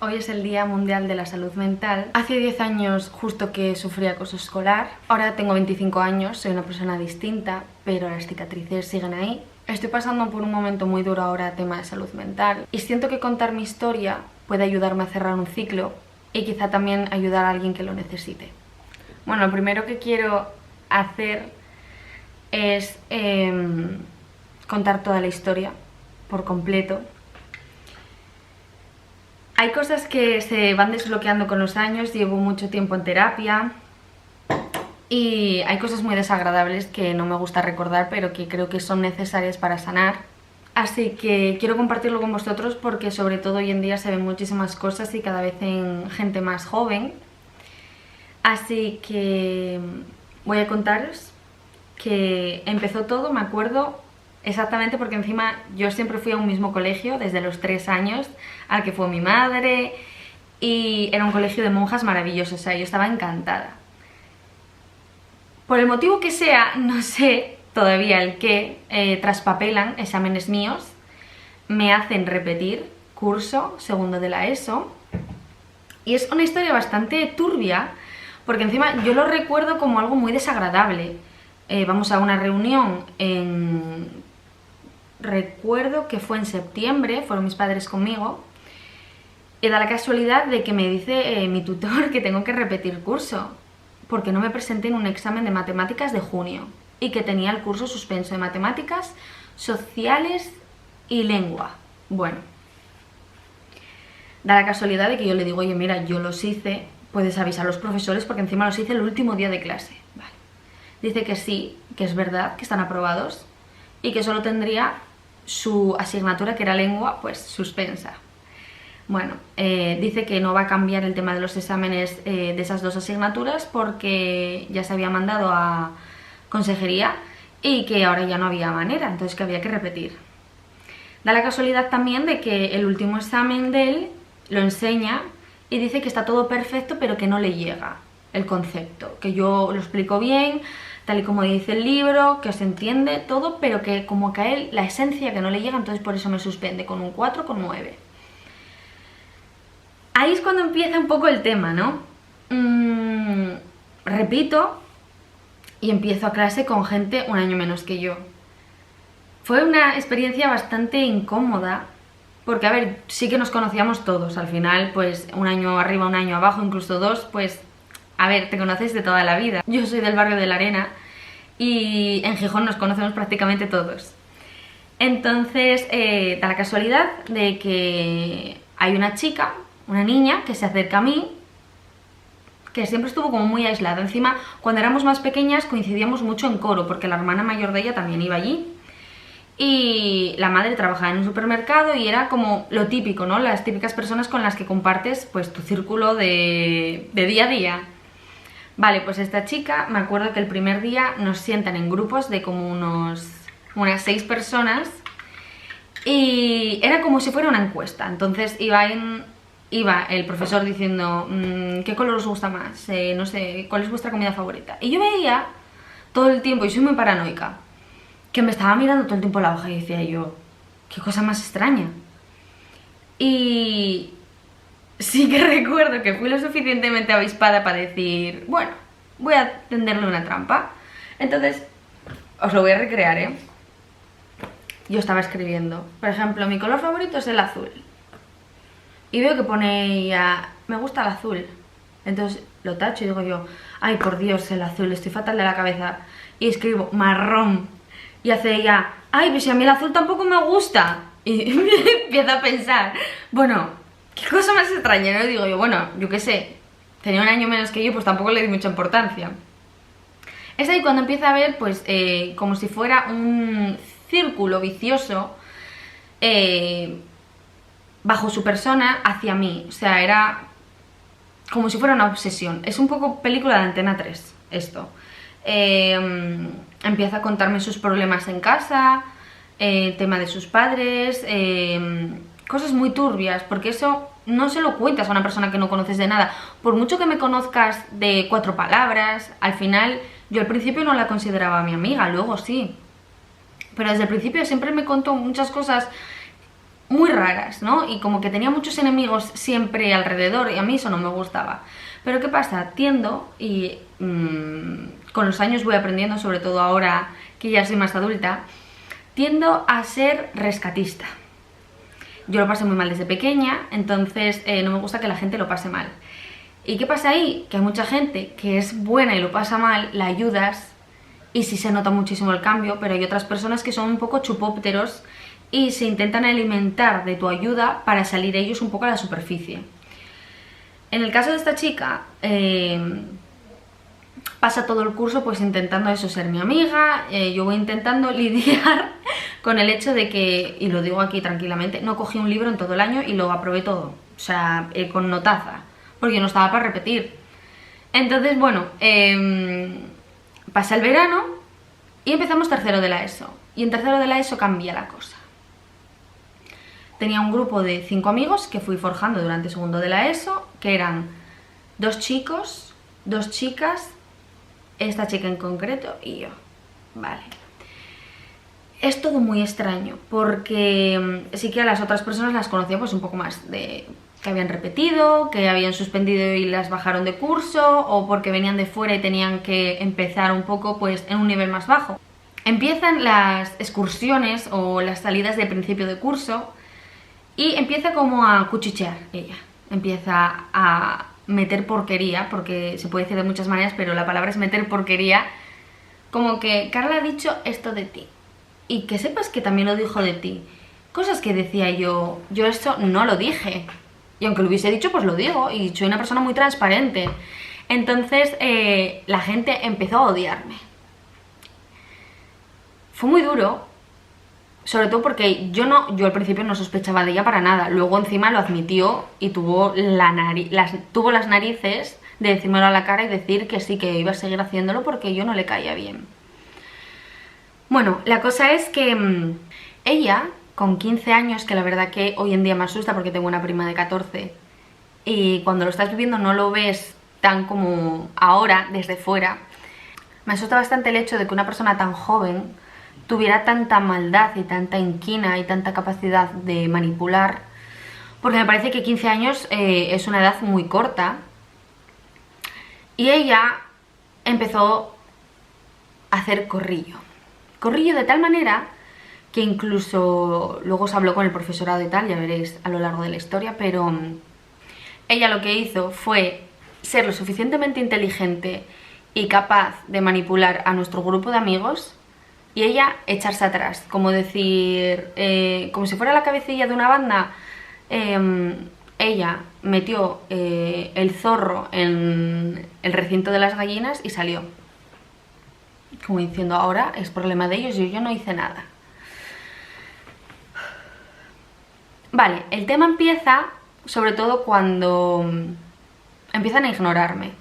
Hoy es el Día Mundial de la Salud Mental. Hace 10 años justo que sufrí acoso escolar. Ahora tengo 25 años, soy una persona distinta, pero las cicatrices siguen ahí. Estoy pasando por un momento muy duro ahora, tema de salud mental, y siento que contar mi historia puede ayudarme a cerrar un ciclo y quizá también ayudar a alguien que lo necesite. Bueno, lo primero que quiero hacer es contar toda la historia por completo. Hay cosas que se van desbloqueando con los años, llevo mucho tiempo en terapia y hay cosas muy desagradables que no me gusta recordar, pero que creo que son necesarias para sanar. Así que quiero compartirlo con vosotros porque sobre todo hoy en día se ven muchísimas cosas y cada vez en gente más joven. Así que voy a contaros que empezó todo, me acuerdo exactamente, porque encima yo siempre fui a un mismo colegio desde los 3 años, al que fue mi madre, y era un colegio de monjas maravilloso, o sea, yo estaba encantada. Por el motivo que sea, no sé todavía el qué, traspapelan exámenes míos, me hacen repetir curso, segundo de la ESO, y es una historia bastante turbia, porque encima yo lo recuerdo como algo muy desagradable. Vamos a una reunión recuerdo que fue en septiembre, fueron mis padres conmigo, y da la casualidad de que me dice mi tutor que tengo que repetir curso, porque no me presenté en un examen de matemáticas de junio, y que tenía el curso suspenso de matemáticas, sociales y lengua. Bueno, da la casualidad de que yo le digo, oye, mira, yo los hice, puedes avisar a los profesores porque encima los hice el último día de clase. Vale. Dice que sí, que es verdad, que están aprobados y que solo tendría su asignatura, que era lengua, pues suspensa. Bueno, dice que no va a cambiar el tema de los exámenes de esas dos asignaturas porque ya se había mandado a consejería y que ahora ya no había manera, entonces que había que repetir. Da la casualidad también de que el último examen de él lo enseña y dice que está todo perfecto, pero que no le llega el concepto, que yo lo explico bien, tal y como dice el libro, que se entiende todo, pero que como que a él la esencia que no le llega, entonces por eso me suspende con un 4, con 9. Ahí es cuando empieza un poco el tema, ¿no? Repito y empiezo a clase con gente un año menos que yo. Fue una experiencia bastante incómoda, porque a ver, sí que nos conocíamos todos, al final pues un año arriba, un año abajo, incluso 2, pues a ver, te conoces de toda la vida. Yo soy del barrio de la Arena y en Gijón nos conocemos prácticamente todos. Entonces, da la casualidad de que hay una chica, una niña, que se acerca a mí, que siempre estuvo como muy aislada. Encima, cuando éramos más pequeñas coincidíamos mucho en coro, porque la hermana mayor de ella también iba allí. Y la madre trabajaba en un supermercado y era como lo típico, ¿no? Las típicas personas con las que compartes pues tu círculo de día a día. Vale, pues esta chica, me acuerdo que el primer día nos sientan en grupos de como unas 6 personas y era como si fuera una encuesta. Entonces iba el profesor diciendo ¿qué color os gusta más? No sé, ¿cuál es vuestra comida favorita? Y yo veía todo el tiempo, y soy muy paranoica, que me estaba mirando todo el tiempo la hoja y decía yo, qué cosa más extraña. Y sí que recuerdo que fui lo suficientemente avispada para decir, bueno, voy a tenderle una trampa. Entonces, os lo voy a recrear, ¿eh? Yo estaba escribiendo, por ejemplo, mi color favorito es el azul. Y veo que pone ya, me gusta el azul. Entonces lo tacho y digo yo, ay por Dios, el azul, estoy fatal de la cabeza. Y escribo marrón. Y hace ella, ay, pues si a mí el azul tampoco me gusta. Y empiezo a pensar, bueno, qué cosa más extraña, ¿no? Digo yo, bueno, yo qué sé, tenía un año menos que yo, pues tampoco le di mucha importancia. Es ahí cuando empieza a ver, pues, como si fuera un círculo vicioso bajo su persona hacia mí. O sea, era como si fuera una obsesión. Es un poco película de Antena 3, esto. Empieza a contarme sus problemas en casa, tema de sus padres, cosas muy turbias, porque eso no se lo cuentas a una persona que no conoces de nada. Por mucho que me conozcas de 4 palabras, al final yo al principio no la consideraba mi amiga, luego sí. Pero desde el principio siempre me contó muchas cosas muy raras, ¿no? Y como que tenía muchos enemigos siempre alrededor y a mí eso no me gustaba. Pero ¿qué pasa? Tiendo y con los años voy aprendiendo, sobre todo ahora que ya soy más adulta, tiendo a ser rescatista. Yo lo pasé muy mal desde pequeña, entonces no me gusta que la gente lo pase mal. ¿Y qué pasa ahí? Que hay mucha gente que es buena y lo pasa mal, la ayudas y sí se nota muchísimo el cambio, pero hay otras personas que son un poco chupópteros y se intentan alimentar de tu ayuda para salir ellos un poco a la superficie. En el caso de esta chica, pasa todo el curso pues intentando eso, ser mi amiga, yo voy intentando lidiar con el hecho de que, y lo digo aquí tranquilamente, no cogí un libro en todo el año y lo aprobé todo, o sea, con notaza, porque yo no estaba para repetir. Entonces, bueno, pasa el verano y empezamos tercero de la ESO, y en tercero de la ESO cambia la cosa. Tenía un grupo de 5 amigos que fui forjando durante segundo de la ESO, que eran 2 chicos, 2 chicas, esta chica en concreto y yo. Vale. Es todo muy extraño, porque sí que a las otras personas las conocía pues un poco más de que habían repetido, que habían suspendido y las bajaron de curso, o porque venían de fuera y tenían que empezar un poco pues en un nivel más bajo. Empiezan las excursiones o las salidas de principio de curso y empieza como a cuchichear ella, empieza a meter porquería, porque se puede decir de muchas maneras, pero la palabra es meter porquería, como que Carla ha dicho esto de ti, y que sepas que también lo dijo de ti, cosas que decía yo esto no lo dije, y aunque lo hubiese dicho pues lo digo, y soy una persona muy transparente. Entonces la gente empezó a odiarme. Fue muy duro, sobre todo porque yo al principio no sospechaba de ella para nada. Luego encima lo admitió y tuvo las narices de decírmelo a la cara y decir que sí, que iba a seguir haciéndolo porque yo no le caía bien. Bueno, la cosa es que ella, con 15 años, que la verdad que hoy en día me asusta porque tengo una prima de 14, y cuando lo estás viviendo no lo ves tan como ahora, desde fuera, me asusta bastante el hecho de que una persona tan joven tuviera tanta maldad y tanta inquina y tanta capacidad de manipular, porque me parece que 15 años es una edad muy corta. Y ella empezó a hacer corrillo de tal manera que incluso luego se habló con el profesorado y tal, ya veréis a lo largo de la historia, pero ella lo que hizo fue ser lo suficientemente inteligente y capaz de manipular a nuestro grupo de amigos y ella echarse atrás, como decir, como si fuera la cabecilla de una banda. Ella metió el zorro en el recinto de las gallinas y salió, como diciendo, ahora es problema de ellos, yo no hice nada. Vale, el tema empieza sobre todo cuando empiezan a ignorarme.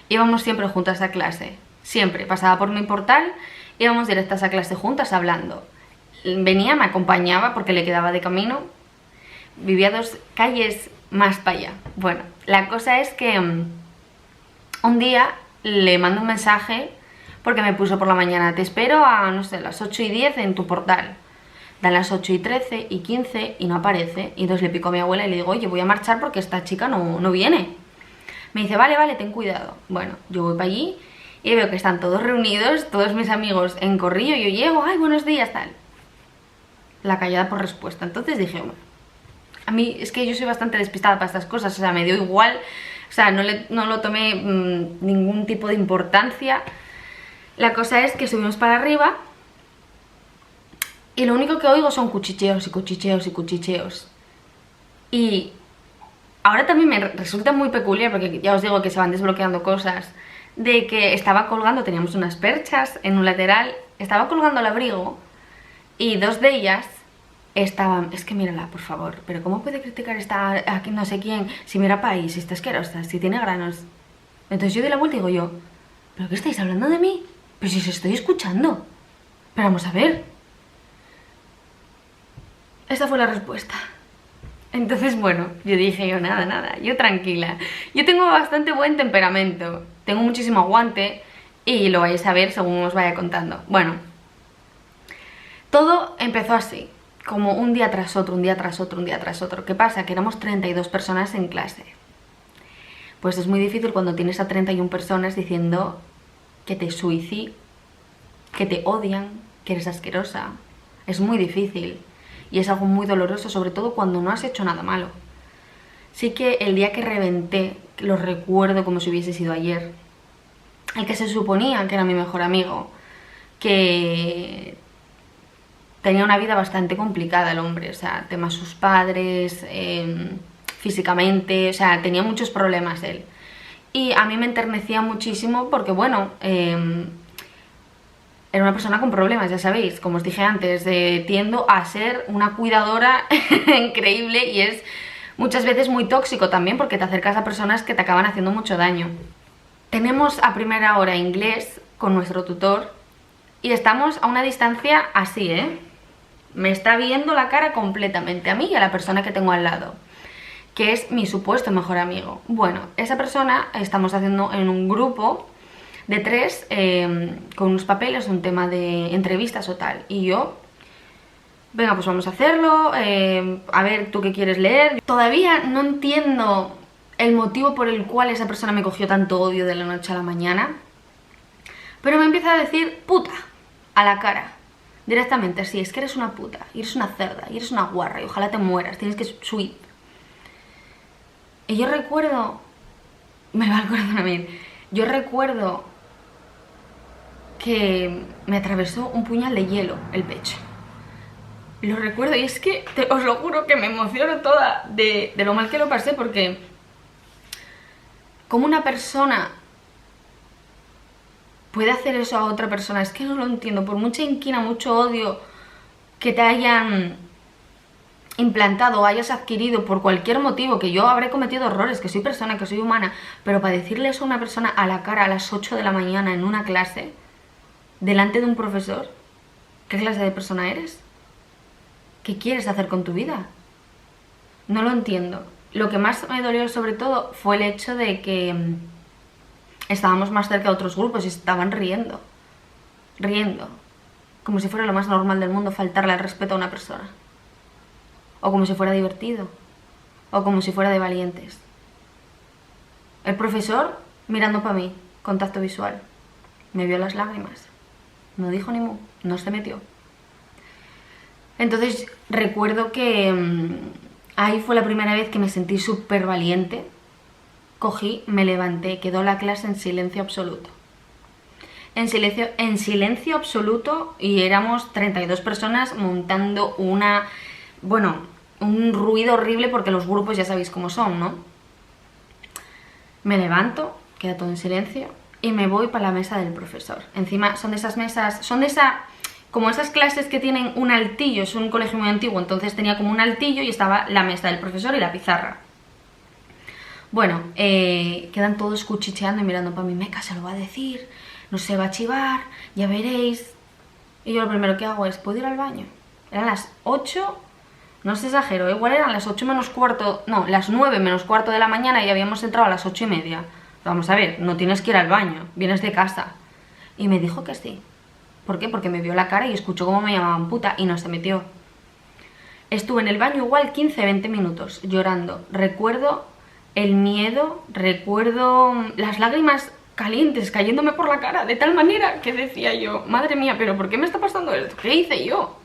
Íbamos siempre juntas a clase, siempre, pasaba por mi portal, íbamos directas a clase juntas hablando. Venía, me acompañaba porque le quedaba de camino, vivía 2 calles más para allá. Bueno, la cosa es que un día le mando un mensaje porque me puso por la mañana, te espero a, no sé, las 8:10 en tu portal. Dan las 8:13 y 15 y no aparece. Y entonces le pico a mi abuela y le digo, oye, voy a marchar porque esta chica no viene. Me dice, vale, ten cuidado. Bueno, yo voy para allí y veo que están todos reunidos, todos mis amigos en corrillo. Yo llego, ay, buenos días, tal. La callada por respuesta. Entonces dije, bueno, a mí es que yo soy bastante despistada para estas cosas, o sea, me dio igual, o sea, no lo tomé ningún tipo de importancia. La cosa es que subimos para arriba y lo único que oigo son cuchicheos y cuchicheos y cuchicheos. Y ahora también me resulta muy peculiar, porque ya os digo que se van desbloqueando cosas, de que estaba colgando, teníamos unas perchas en un lateral, estaba colgando el abrigo y 2 de ellas estaban, es que mírala, por favor, pero ¿cómo puede criticar aquí no sé quién? Si mira país, si está asquerosa, si tiene granos. Entonces yo doy la vuelta y digo yo, ¿pero qué estáis hablando de mí? Pero si os estoy escuchando. Pero vamos a ver. Esta fue la respuesta. Entonces, bueno, yo dije yo, nada, yo tranquila. Yo tengo bastante buen temperamento, tengo muchísimo aguante y lo vais a ver según os vaya contando. Bueno, todo empezó así, como un día tras otro, un día tras otro, un día tras otro. ¿Qué pasa? Que éramos 32 personas en clase. Pues es muy difícil cuando tienes a 31 personas diciendo que te suicidas, que te odian, que eres asquerosa. Es muy difícil y es algo muy doloroso, sobre todo cuando no has hecho nada malo. Sí que el día que reventé, lo recuerdo como si hubiese sido ayer. El que se suponía que era mi mejor amigo, que tenía una vida bastante complicada el hombre, o sea, temas sus padres, físicamente, o sea, tenía muchos problemas él. Y a mí me enternecía muchísimo porque, bueno, era una persona con problemas, ya sabéis, como os dije antes, tiendo a ser una cuidadora increíble y es muchas veces muy tóxico también porque te acercas a personas que te acaban haciendo mucho daño. Tenemos a primera hora inglés con nuestro tutor y estamos a una distancia así, ¿eh? Me está viendo la cara completamente a mí y a la persona que tengo al lado, que es mi supuesto mejor amigo. Bueno, esa persona estamos haciendo en un grupo de 3 con unos papeles, un tema de entrevistas o tal. Y yo, venga, pues vamos a hacerlo, a ver, ¿tú qué quieres leer? Todavía no entiendo el motivo por el cual esa persona me cogió tanto odio de la noche a la mañana, pero me empieza a decir puta a la cara. Directamente, así, es que eres una puta, y eres una cerda, y eres una guarra, y ojalá te mueras, tienes que subir. Y yo recuerdo, me va el corazón a mí, yo recuerdo que me atravesó un puñal de hielo el pecho. Lo recuerdo y es que os lo juro que me emociono toda de lo mal que lo pasé, porque como una persona puede hacer eso a otra persona, es que no lo entiendo. Por mucha inquina, mucho odio que te hayan implantado o hayas adquirido por cualquier motivo, que yo habré cometido errores, que soy persona, que soy humana, pero para decirle eso a una persona a la cara a las 8 de la mañana en una clase, delante de un profesor, ¿qué clase de persona eres? ¿Qué quieres hacer con tu vida? No lo entiendo. Lo que más me dolió sobre todo fue el hecho de que estábamos más cerca de otros grupos y estaban riendo, como si fuera lo más normal del mundo faltarle al respeto a una persona, o como si fuera divertido, o como si fuera de valientes. El profesor mirando para mí, contacto visual, me vio las lágrimas, no dijo ni mu, no se metió. Entonces recuerdo que ahí fue la primera vez que me sentí súper valiente. Cogí, me levanté, quedó la clase en silencio absoluto. En silencio absoluto, y éramos 32 personas montando un ruido horrible porque los grupos ya sabéis cómo son, ¿no? Me levanto, queda todo en silencio y me voy para la mesa del profesor. Encima son de esas mesas, como esas clases que tienen un altillo, es un colegio muy antiguo, entonces tenía como un altillo y estaba la mesa del profesor y la pizarra. Bueno, quedan todos cuchicheando y mirando para mí. Meca se lo va a decir, no se va a chivar, ya veréis. Y yo lo primero que hago es, ¿puedo ir al baño? Eran las 8, no os exagero, igual eran las 8 menos cuarto, no, las 9 menos cuarto de la mañana y habíamos entrado a las 8:30. Vamos a ver, no tienes que ir al baño, vienes de casa. Y me dijo que sí. ¿Por qué? Porque me vio la cara y escuchó cómo me llamaban puta y no se metió. Estuve en el baño igual 15-20 minutos llorando. Recuerdo el miedo, recuerdo las lágrimas calientes cayéndome por la cara de tal manera que decía yo, madre mía, pero ¿por qué me está pasando esto? ¿Qué hice yo?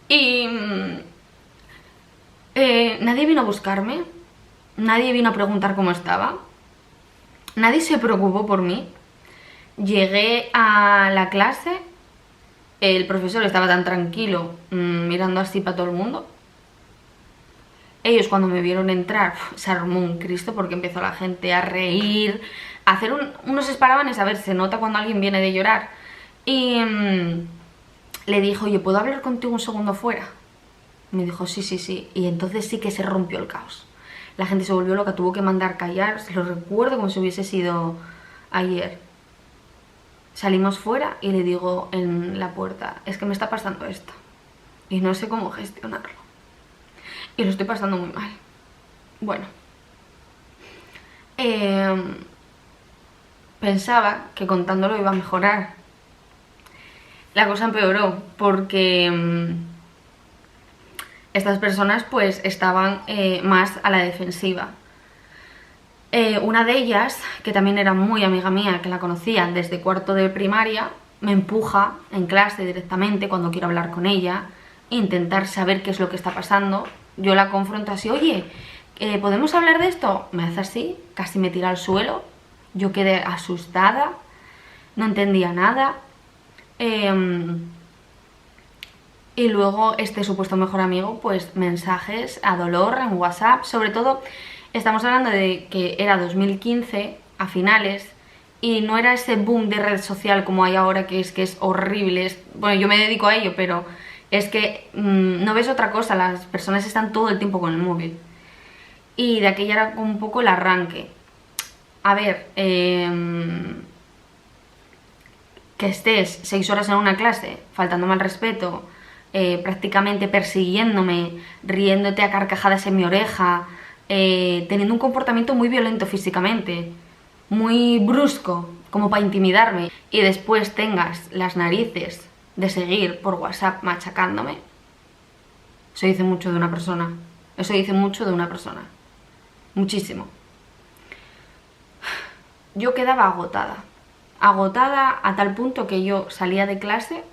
Y nadie vino a buscarme, nadie vino a preguntar cómo estaba, nadie se preocupó por mí. Llegué a la clase, el profesor estaba tan tranquilo mirando así para todo el mundo. Ellos cuando me vieron entrar, se armó un Cristo porque empezó la gente a reír, a hacer unos esparabanes, a ver, se nota cuando alguien viene de llorar. Y le dijo, oye, ¿puedo hablar contigo un segundo fuera? Me dijo, sí, sí, sí. Y entonces sí que se rompió el caos. La gente se volvió loca, tuvo que mandar callar, se lo recuerdo como si hubiese sido ayer. Salimos fuera y le digo en la puerta, es que me está pasando esto y no sé cómo gestionarlo. Y lo estoy pasando muy mal. Bueno, pensaba que contándolo iba a mejorar. La cosa empeoró porque estas personas pues estaban más a la defensiva. Una de ellas, que también era muy amiga mía, que la conocía desde cuarto de primaria, me empuja en clase directamente cuando quiero hablar con ella, intentar saber qué es lo que está pasando. Yo la confronto así, oye, ¿podemos hablar de esto? Me hace así, casi me tira al suelo. Yo quedé asustada, no entendía nada. Y luego este supuesto mejor amigo, pues mensajes a dolor en WhatsApp. Sobre todo, estamos hablando de que era 2015, a finales, y no era ese boom de red social como hay ahora, que es horrible. Bueno, yo me dedico a ello, pero es que no ves otra cosa, las personas están todo el tiempo con el móvil. Y de aquella era un poco el arranque. A ver, que estés 6 horas en una clase, faltándome al respeto, prácticamente persiguiéndome, riéndote a carcajadas en mi oreja, teniendo un comportamiento muy violento físicamente, muy brusco, como para intimidarme, y después tengas las narices de seguir por WhatsApp machacándome, eso dice mucho de una persona. Eso dice mucho de una persona. Muchísimo. Yo quedaba agotada. Agotada a tal punto que yo salía de clase,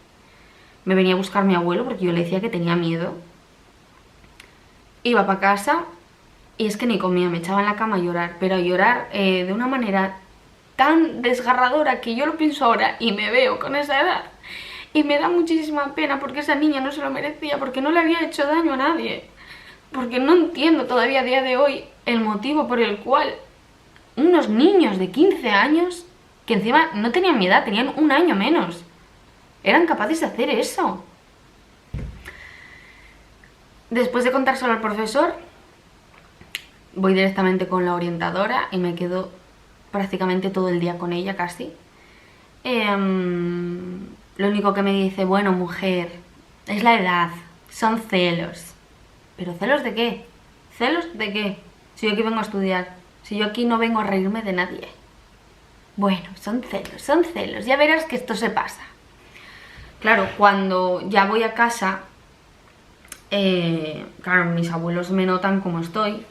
me venía a buscar mi abuelo porque yo le decía que tenía miedo. Iba para casa y es que ni comía, me echaba en la cama a llorar, pero a llorar de una manera tan desgarradora que yo lo pienso ahora y me veo con esa edad y me da muchísima pena porque esa niña no se lo merecía, porque no le había hecho daño a nadie, porque no entiendo todavía a día de hoy el motivo por el cual unos niños de 15 años, que encima no tenían mi edad, tenían un año menos, eran capaces de hacer eso. Después de contárselo al profesor, voy directamente con la orientadora y me quedo prácticamente todo el día con ella casi. Lo único que me dice, bueno, mujer, es la edad, son celos. ¿Pero celos de qué? ¿Celos de qué? Si yo aquí vengo a estudiar, si yo aquí no vengo a reírme de nadie. Bueno, son celos, ya verás que esto se pasa. Claro, cuando ya voy a casa, claro, mis abuelos me notan como estoy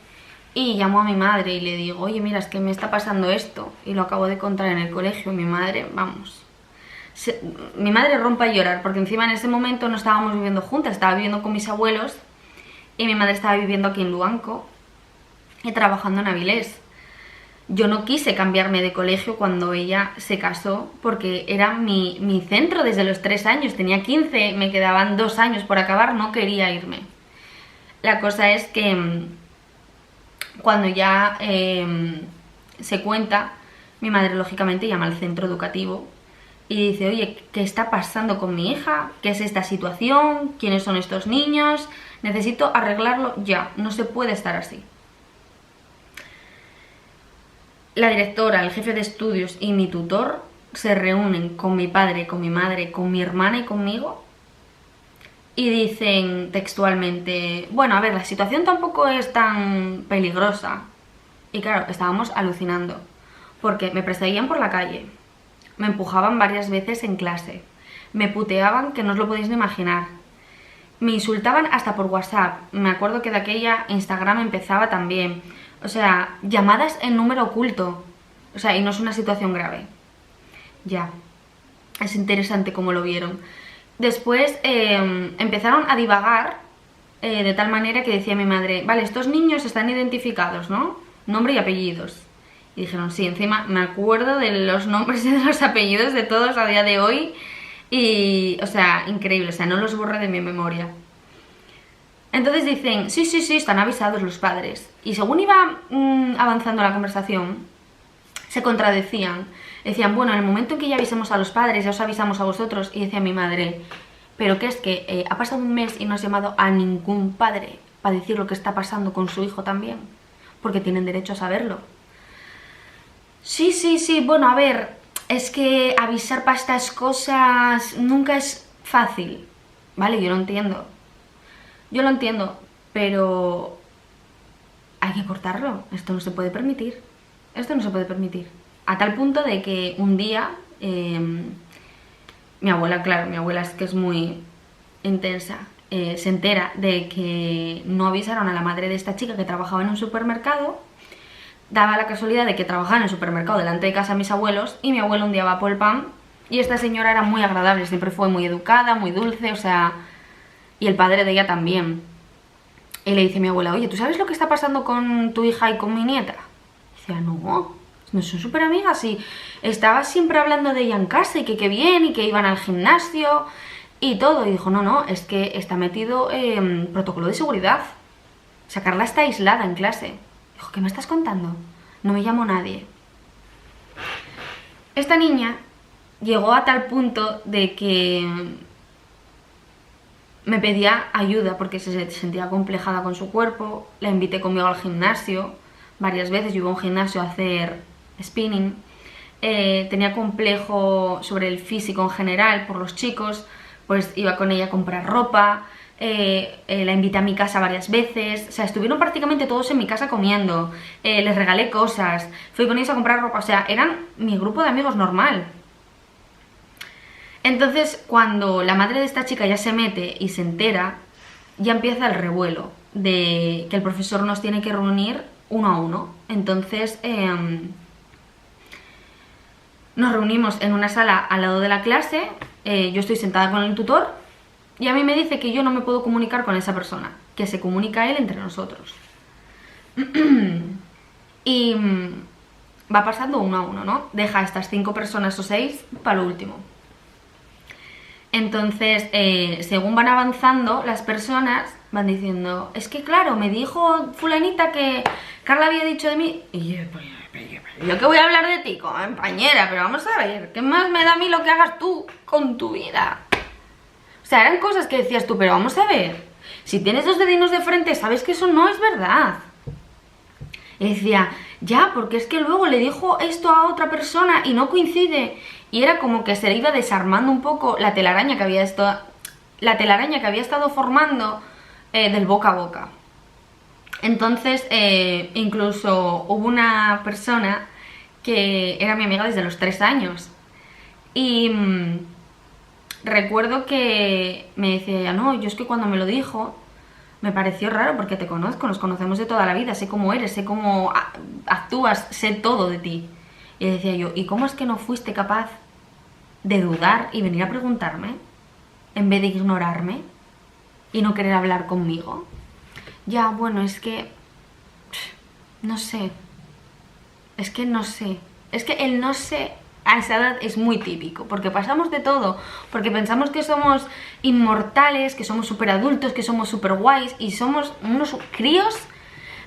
y llamo a mi madre y le digo, oye, mira, es que me está pasando esto y lo acabo de contar en el colegio. Mi madre, vamos, mi madre rompe a llorar porque encima en ese momento no estábamos viviendo juntas, estaba viviendo con mis abuelos y mi madre estaba viviendo aquí en Luanco y trabajando en Avilés. Yo no quise cambiarme de colegio cuando ella se casó porque era mi centro desde los 3 años, tenía 15, me quedaban 2 años por acabar, no quería irme. La cosa es que cuando ya se cuenta, mi madre lógicamente llama al centro educativo y dice, oye, ¿qué está pasando con mi hija? ¿Qué es esta situación? ¿Quiénes son estos niños? Necesito arreglarlo ya, no se puede estar así. La directora, el jefe de estudios y mi tutor se reúnen con mi padre, con mi madre, con mi hermana y conmigo y dicen textualmente, bueno, a ver, la situación tampoco es tan peligrosa. Y claro, estábamos alucinando porque me perseguían por la calle, me empujaban varias veces en clase, me puteaban que no os lo podéis ni imaginar, me insultaban hasta por WhatsApp. Me acuerdo que de aquella Instagram empezaba también. O sea, llamadas en número oculto. O sea, y no es una situación grave. Ya. Es interesante cómo lo vieron. Después empezaron a divagar de tal manera que decía mi madre, vale, estos niños están identificados, ¿no? Nombre y apellidos. Y dijeron, sí, encima me acuerdo de los nombres y de los apellidos de todos a día de hoy. Y, o sea, increíble, o sea, no los borré de mi memoria. Entonces dicen, sí, están avisados los padres. Y según iba avanzando la conversación, se contradecían. Decían, bueno, en el momento en que ya avisemos a los padres, ya os avisamos a vosotros. Y decía mi madre, pero ¿qué es que ha pasado un mes y no has llamado a ningún padre para decir lo que está pasando con su hijo también? Porque tienen derecho a saberlo. Sí, bueno, a ver, es que avisar para estas cosas nunca es fácil. Vale, yo lo entiendo. Yo lo entiendo, pero hay que cortarlo. Esto no se puede permitir. Esto no se puede permitir. A tal punto de que un día mi abuela, claro, mi abuela es que es muy intensa, se entera de que no avisaron a la madre de esta chica que trabajaba en un supermercado. Daba la casualidad de que trabajaba en el supermercado delante de casa de mis abuelos, y mi abuelo un día va por el pan y esta señora era muy agradable, siempre fue muy educada, muy dulce, o sea, y el padre de ella también. Y le dice a mi abuela, oye, ¿tú sabes lo que está pasando con tu hija y con mi nieta? Y decía, no son súper amigas y estaba siempre hablando de ella en casa y que qué bien y que iban al gimnasio y todo. Y dijo, no, es que está metido en protocolo de seguridad. O sea, Carla está aislada en clase. Dijo, ¿qué me estás contando? No me llamó nadie. Esta niña llegó a tal punto de que me pedía ayuda porque se sentía acomplejada con su cuerpo. La invité conmigo al gimnasio varias veces. Yo iba a un gimnasio a hacer spinning. Tenía complejo sobre el físico en general por los chicos, pues iba con ella a comprar ropa. La invité a mi casa varias veces, o sea, estuvieron prácticamente todos en mi casa comiendo, les regalé cosas, fui con ellos a comprar ropa, o sea, eran mi grupo de amigos normal. Entonces, cuando la madre de esta chica ya se mete y se entera, ya empieza el revuelo de que el profesor nos tiene que reunir uno a uno. Entonces, nos reunimos en una sala al lado de la clase, yo estoy sentada con el tutor, y a mí me dice que yo no me puedo comunicar con esa persona, que se comunica él entre nosotros. Y va pasando uno a uno, ¿no? Deja a estas 5 personas o 6 para lo último. Entonces, según van avanzando, las personas van diciendo, es que claro, me dijo fulanita que Carla había dicho de mí. Y yo que voy a hablar de ti, compañera, pero vamos a ver, ¿qué más me da a mí lo que hagas tú con tu vida? O sea, eran cosas que decías tú, pero vamos a ver, si tienes 2 dedinos de frente, sabes que eso no es verdad. Y decía, ya, porque es que luego le dijo esto a otra persona y no coincide. Y era como que se le iba desarmando un poco la telaraña que había estado formando del boca a boca. Entonces, incluso hubo una persona que era mi amiga desde los 3 años. Y recuerdo que me decía ella, no, yo es que cuando me lo dijo me pareció raro porque te conozco, nos conocemos de toda la vida, sé cómo eres, sé cómo actúas, sé todo de ti. Y decía yo, ¿y cómo es que no fuiste capaz de dudar y venir a preguntarme en vez de ignorarme y no querer hablar conmigo? Ya, bueno, es que no sé, es que el no sé a esa edad es muy típico, porque pasamos de todo, porque pensamos que somos inmortales, que somos súper adultos, que somos súper guays y somos unos críos,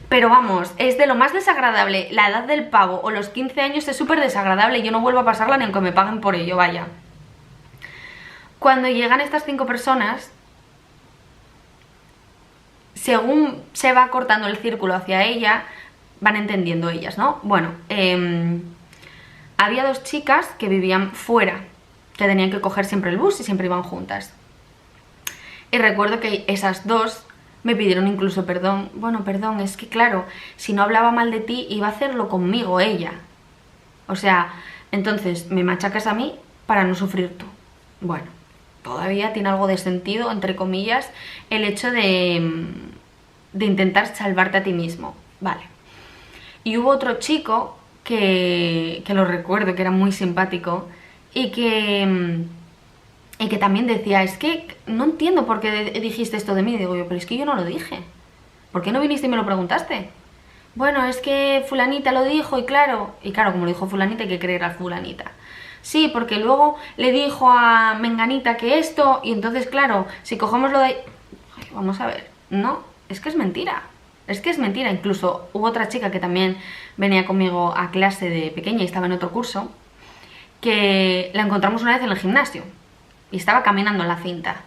pero vamos, es de lo más desagradable. La edad del pavo o los 15 años es súper desagradable y yo no vuelvo a pasarla ni aunque me paguen por ello, vaya. Cuando llegan estas 5 personas, según se va cortando el círculo hacia ella, van entendiendo ellas, ¿no? Bueno, había 2 chicas que vivían fuera, que tenían que coger siempre el bus y siempre iban juntas. Y recuerdo que esas 2 me pidieron incluso perdón. Bueno, perdón, es que claro, si no hablaba mal de ti, iba a hacerlo conmigo ella. O sea, entonces me machacas a mí para no sufrir tú. Bueno, todavía tiene algo de sentido, entre comillas, el hecho de intentar salvarte a ti mismo. Vale. Y hubo otro chico que lo recuerdo, que era muy simpático y que también decía, es que no entiendo por qué dijiste esto de mí. Y digo yo, pero es que yo no lo dije. ¿Por qué no viniste y me lo preguntaste? Bueno, es que fulanita lo dijo y claro, como lo dijo fulanita hay que creer a fulanita. Sí, porque luego le dijo a menganita que esto y entonces claro, si cogemos lo de... Ay, vamos a ver, no, es que es mentira. Es que es mentira. Incluso hubo otra chica que también venía conmigo a clase de pequeña y estaba en otro curso, que la encontramos una vez en el gimnasio y estaba caminando en la cinta.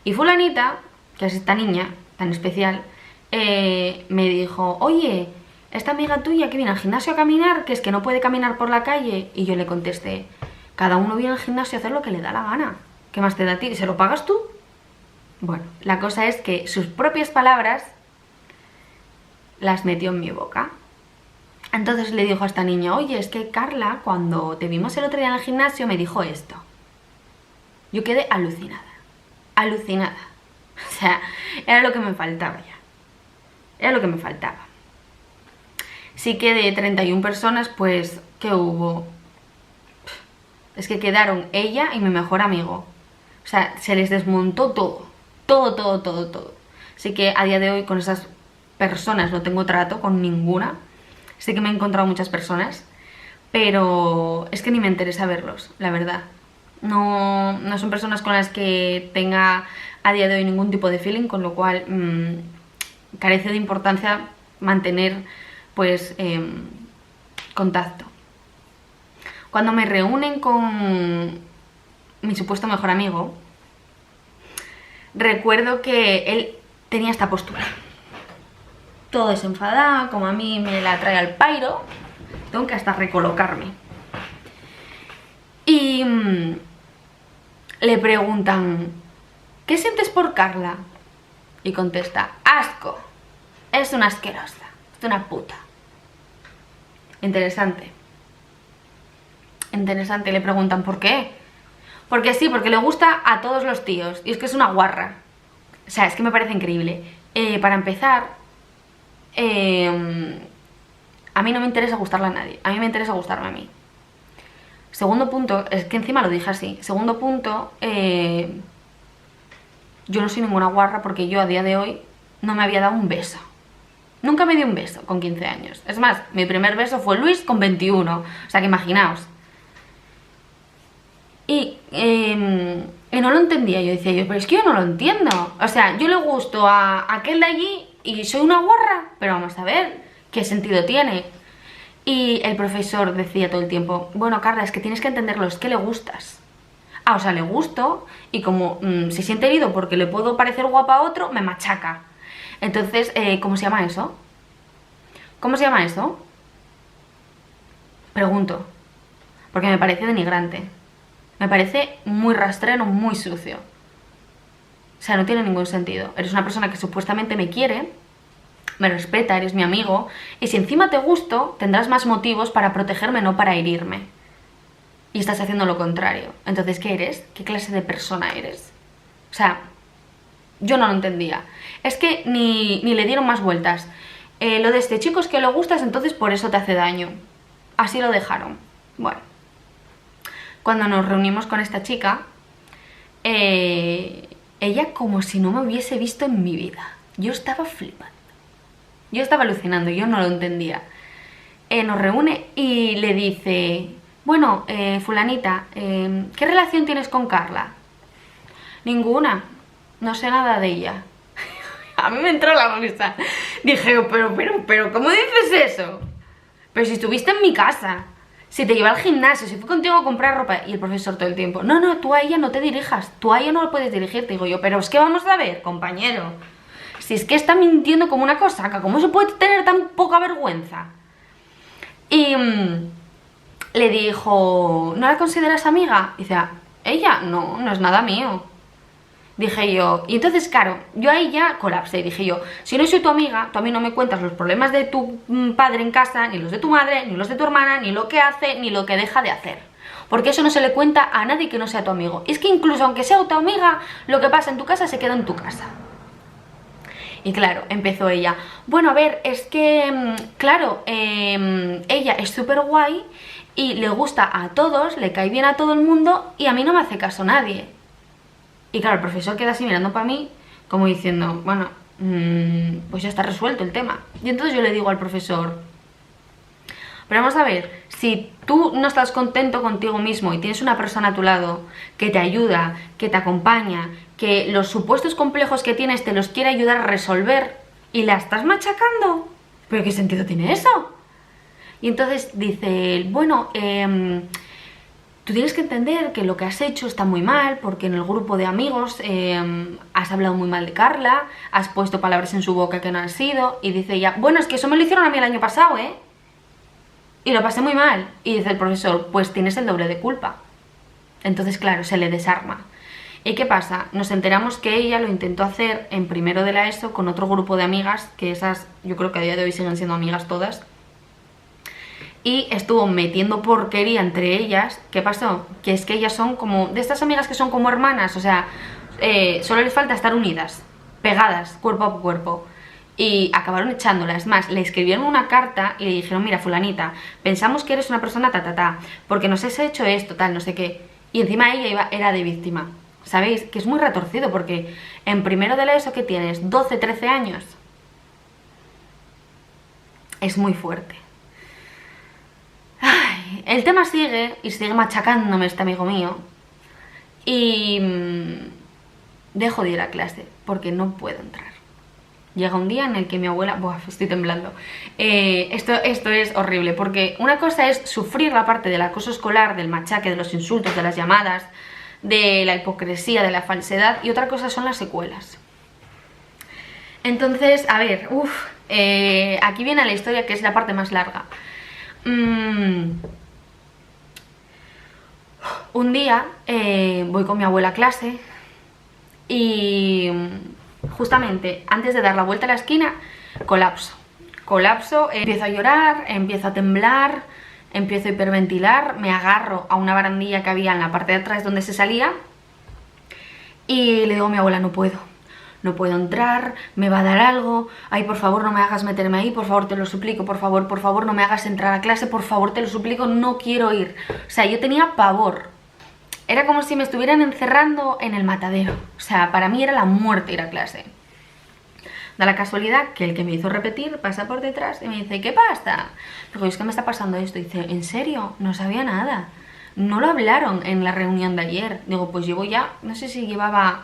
Y fulanita, que es esta niña tan especial, me dijo, oye, esta amiga tuya que viene al gimnasio a caminar, que es que no puede caminar por la calle. Y yo le contesté, cada uno viene al gimnasio a hacer lo que le da la gana. ¿Qué más te da a ti? ¿Se lo pagas tú? Bueno, la cosa es que sus propias palabras las metió en mi boca. Entonces le dijo a esta niña, oye, es que Carla, cuando te vimos el otro día en el gimnasio, me dijo esto. Yo quedé alucinada, alucinada. O sea, era lo que me faltaba ya. Era lo que me faltaba. Sí que de 31 personas, pues, ¿qué hubo? Es que quedaron ella y mi mejor amigo. O sea, se les desmontó todo. Todo, todo, todo, todo. Así que a día de hoy con esas personas no tengo trato con ninguna. Sí que me he encontrado muchas personas, pero es que ni me interesa verlos, la verdad. No, no son personas con las que tenga a día de hoy ningún tipo de feeling, con lo cual carece de importancia mantener pues contacto. Cuando me reúnen con mi supuesto mejor amigo, recuerdo que él tenía esta postura. Todo desenfadado, como a mí me la trae al pairo, tengo que hasta recolocarme. Y le preguntan, ¿qué sientes por Carla? Y contesta, asco, es una asquerosa, es una puta. Interesante. Interesante, le preguntan, ¿por qué? Porque sí, porque le gusta a todos los tíos, y es que es una guarra. O sea, es que me parece increíble. Para empezar, a mí no me interesa gustarle a nadie, a mí me interesa gustarme a mí. Segundo punto, es que encima lo dije así. Segundo punto, yo no soy ninguna guarra porque yo a día de hoy no me había dado un beso. Nunca me di un beso con 15 años. Es más, mi primer beso fue Luis con 21. O sea que imaginaos. Y no lo entendía. Yo decía, pero es que yo no lo entiendo. O sea, yo le gusto a aquel de allí y soy una guarra. Pero vamos a ver, ¿qué sentido tiene? Y el profesor decía todo el tiempo, bueno, Carla, es que tienes que entenderlo, es que le gustas. Ah, o sea, le gusto y como se siente herido porque le puedo parecer guapa a otro, me machaca. Entonces, ¿cómo se llama eso? ¿Cómo se llama eso? Pregunto, porque me parece denigrante. Me parece muy rastrero, muy sucio. O sea, no tiene ningún sentido. Eres una persona que supuestamente me quiere, me respeta, eres mi amigo, y si encima te gusto, tendrás más motivos para protegerme, no para herirme. Y estás haciendo lo contrario. Entonces, ¿qué eres? ¿Qué clase de persona eres? O sea, yo no lo entendía. Es que ni le dieron más vueltas. Lo de este chico es que lo gustas, entonces por eso te hace daño. Así lo dejaron. Bueno, cuando nos reunimos con esta chica, ella como si no me hubiese visto en mi vida. Yo estaba flipando. Yo estaba alucinando, yo no lo entendía. Nos reúne y le dice, bueno, fulanita, ¿qué relación tienes con Carla? Ninguna, no sé nada de ella. A mí me entró la risa. Dije, pero, ¿cómo dices eso? Pero si estuviste en mi casa, si te llevé al gimnasio, si fui contigo a comprar ropa. Y el profesor todo el tiempo, no, tú a ella no te dirijas, tú a ella no lo puedes dirigir. Te digo yo, pero es que vamos a ver, compañero. Si es que está mintiendo como una cosaca, ¿cómo se puede tener tan poca vergüenza? Y le dijo, ¿no la consideras amiga? Y dice, ella, no es nada mío. Dije yo, y entonces claro, yo ahí ya colapsé y dije yo, si no soy tu amiga, tú a mí no me cuentas los problemas de tu padre en casa, ni los de tu madre, ni los de tu hermana, ni lo que hace, ni lo que deja de hacer. Porque eso no se le cuenta a nadie que no sea tu amigo. Es que incluso aunque sea tu amiga, lo que pasa en tu casa se queda en tu casa. Y claro, empezó ella, bueno, a ver, es que, claro, ella es súper guay y le gusta a todos, le cae bien a todo el mundo y a mí no me hace caso nadie. Y claro, el profesor queda así mirando para mí, como diciendo, bueno, pues ya está resuelto el tema. Y entonces yo le digo al profesor, pero vamos a ver, si tú no estás contento contigo mismo y tienes una persona a tu lado que te ayuda, que te acompaña, que los supuestos complejos que tienes te los quiere ayudar a resolver y la estás machacando, ¿pero qué sentido tiene eso? Y entonces dice él, bueno, tú tienes que entender que lo que has hecho está muy mal porque en el grupo de amigos has hablado muy mal de Carla, has puesto palabras en su boca que no han sido. Y dice ella, bueno, es que eso me lo hicieron a mí el año pasado, ¿eh? Y lo pasé muy mal. Y dice el profesor, pues tienes el doble de culpa. Entonces, claro, se le desarma. ¿Y qué pasa? Nos enteramos que ella lo intentó hacer en primero de la ESO con otro grupo de amigas, que esas yo creo que a día de hoy siguen siendo amigas todas. Y estuvo metiendo porquería entre ellas. ¿Qué pasó? Que es que ellas son como, de estas amigas que son como hermanas, o sea, solo les falta estar unidas. pegadas, cuerpo a cuerpo. Y acabaron echándola. Es más, le escribieron una carta y le dijeron, mira, fulanita, pensamos que eres una persona porque nos has hecho esto, tal, no sé qué. Y encima ella era de víctima. ¿Sabéis? Que es muy retorcido porque en primero de la ESO que tienes 12, 13 años es muy fuerte. Ay, el tema sigue y sigue machacándome este amigo mío. Y dejo de ir a clase porque no puedo entrar. Llega un día en el que mi abuela... Buah, estoy temblando. Esto es horrible, porque una cosa es sufrir la parte del acoso escolar, del machaque, de los insultos, de las llamadas, de la hipocresía, de la falsedad, y otra cosa son las secuelas. Entonces, a ver, aquí viene la historia, que es la parte más larga. Un día voy con mi abuela a clase y justamente antes de dar la vuelta a la esquina, colapso, empiezo a llorar, empiezo a temblar, empiezo a hiperventilar, me agarro a una barandilla que había en la parte de atrás donde se salía y le digo a mi abuela, no puedo entrar, me va a dar algo, ay, por favor no me hagas meterme ahí, por favor te lo suplico, por favor no me hagas entrar a clase, por favor te lo suplico, no quiero ir. O sea, yo tenía pavor. Era como si me estuvieran encerrando en el matadero. O sea, para mí era la muerte ir a clase. Da la casualidad que el que me hizo repetir pasa por detrás y me dice, ¿qué pasa? Digo, es que me está pasando esto. Y dice, ¿en serio? No sabía nada. No lo hablaron en la reunión de ayer. Digo, pues llevo ya, no sé si llevaba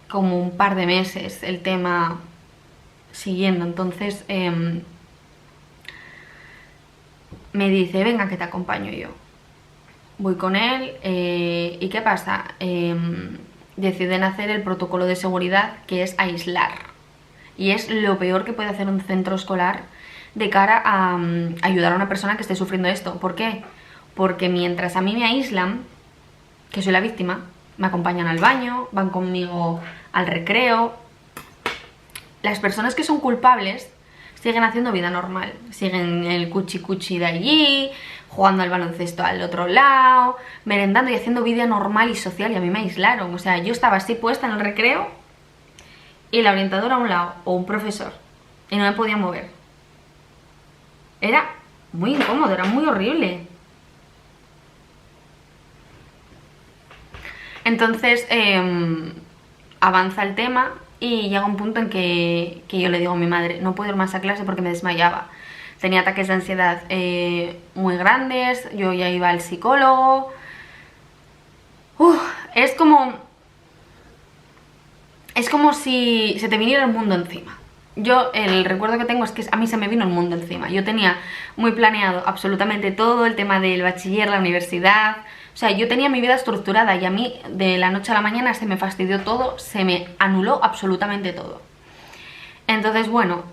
como un par de meses el tema siguiendo. Entonces me dice, venga que te acompaño yo. Voy con él y ¿qué pasa? Deciden hacer el protocolo de seguridad, que es aislar. Y es lo peor que puede hacer un centro escolar de cara a ayudar a una persona que esté sufriendo esto. ¿Por qué? Porque mientras a mí me aíslan, que soy la víctima, me acompañan al baño, van conmigo al recreo. Las personas que son culpables siguen haciendo vida normal, siguen el cuchi de allí, jugando al baloncesto al otro lado, merendando y haciendo vida normal y social, y a mí me aislaron. O sea, yo estaba así puesta en el recreo y la orientadora a un lado, o un profesor, y no me podía mover. Era muy incómodo, era muy horrible. Entonces avanza el tema y llega un punto en que yo le digo a mi madre, no puedo ir más a clase porque me desmayaba. Tenía ataques de ansiedad muy grandes, yo ya iba al psicólogo. Es como si se te viniera el mundo encima. Yo el recuerdo que tengo es que a mí se me vino el mundo encima. Yo tenía muy planeado absolutamente todo, el tema del bachiller, la universidad. O sea, yo tenía mi vida estructurada y a mí de la noche a la mañana se me fastidió todo, se me anuló absolutamente todo. Entonces, bueno,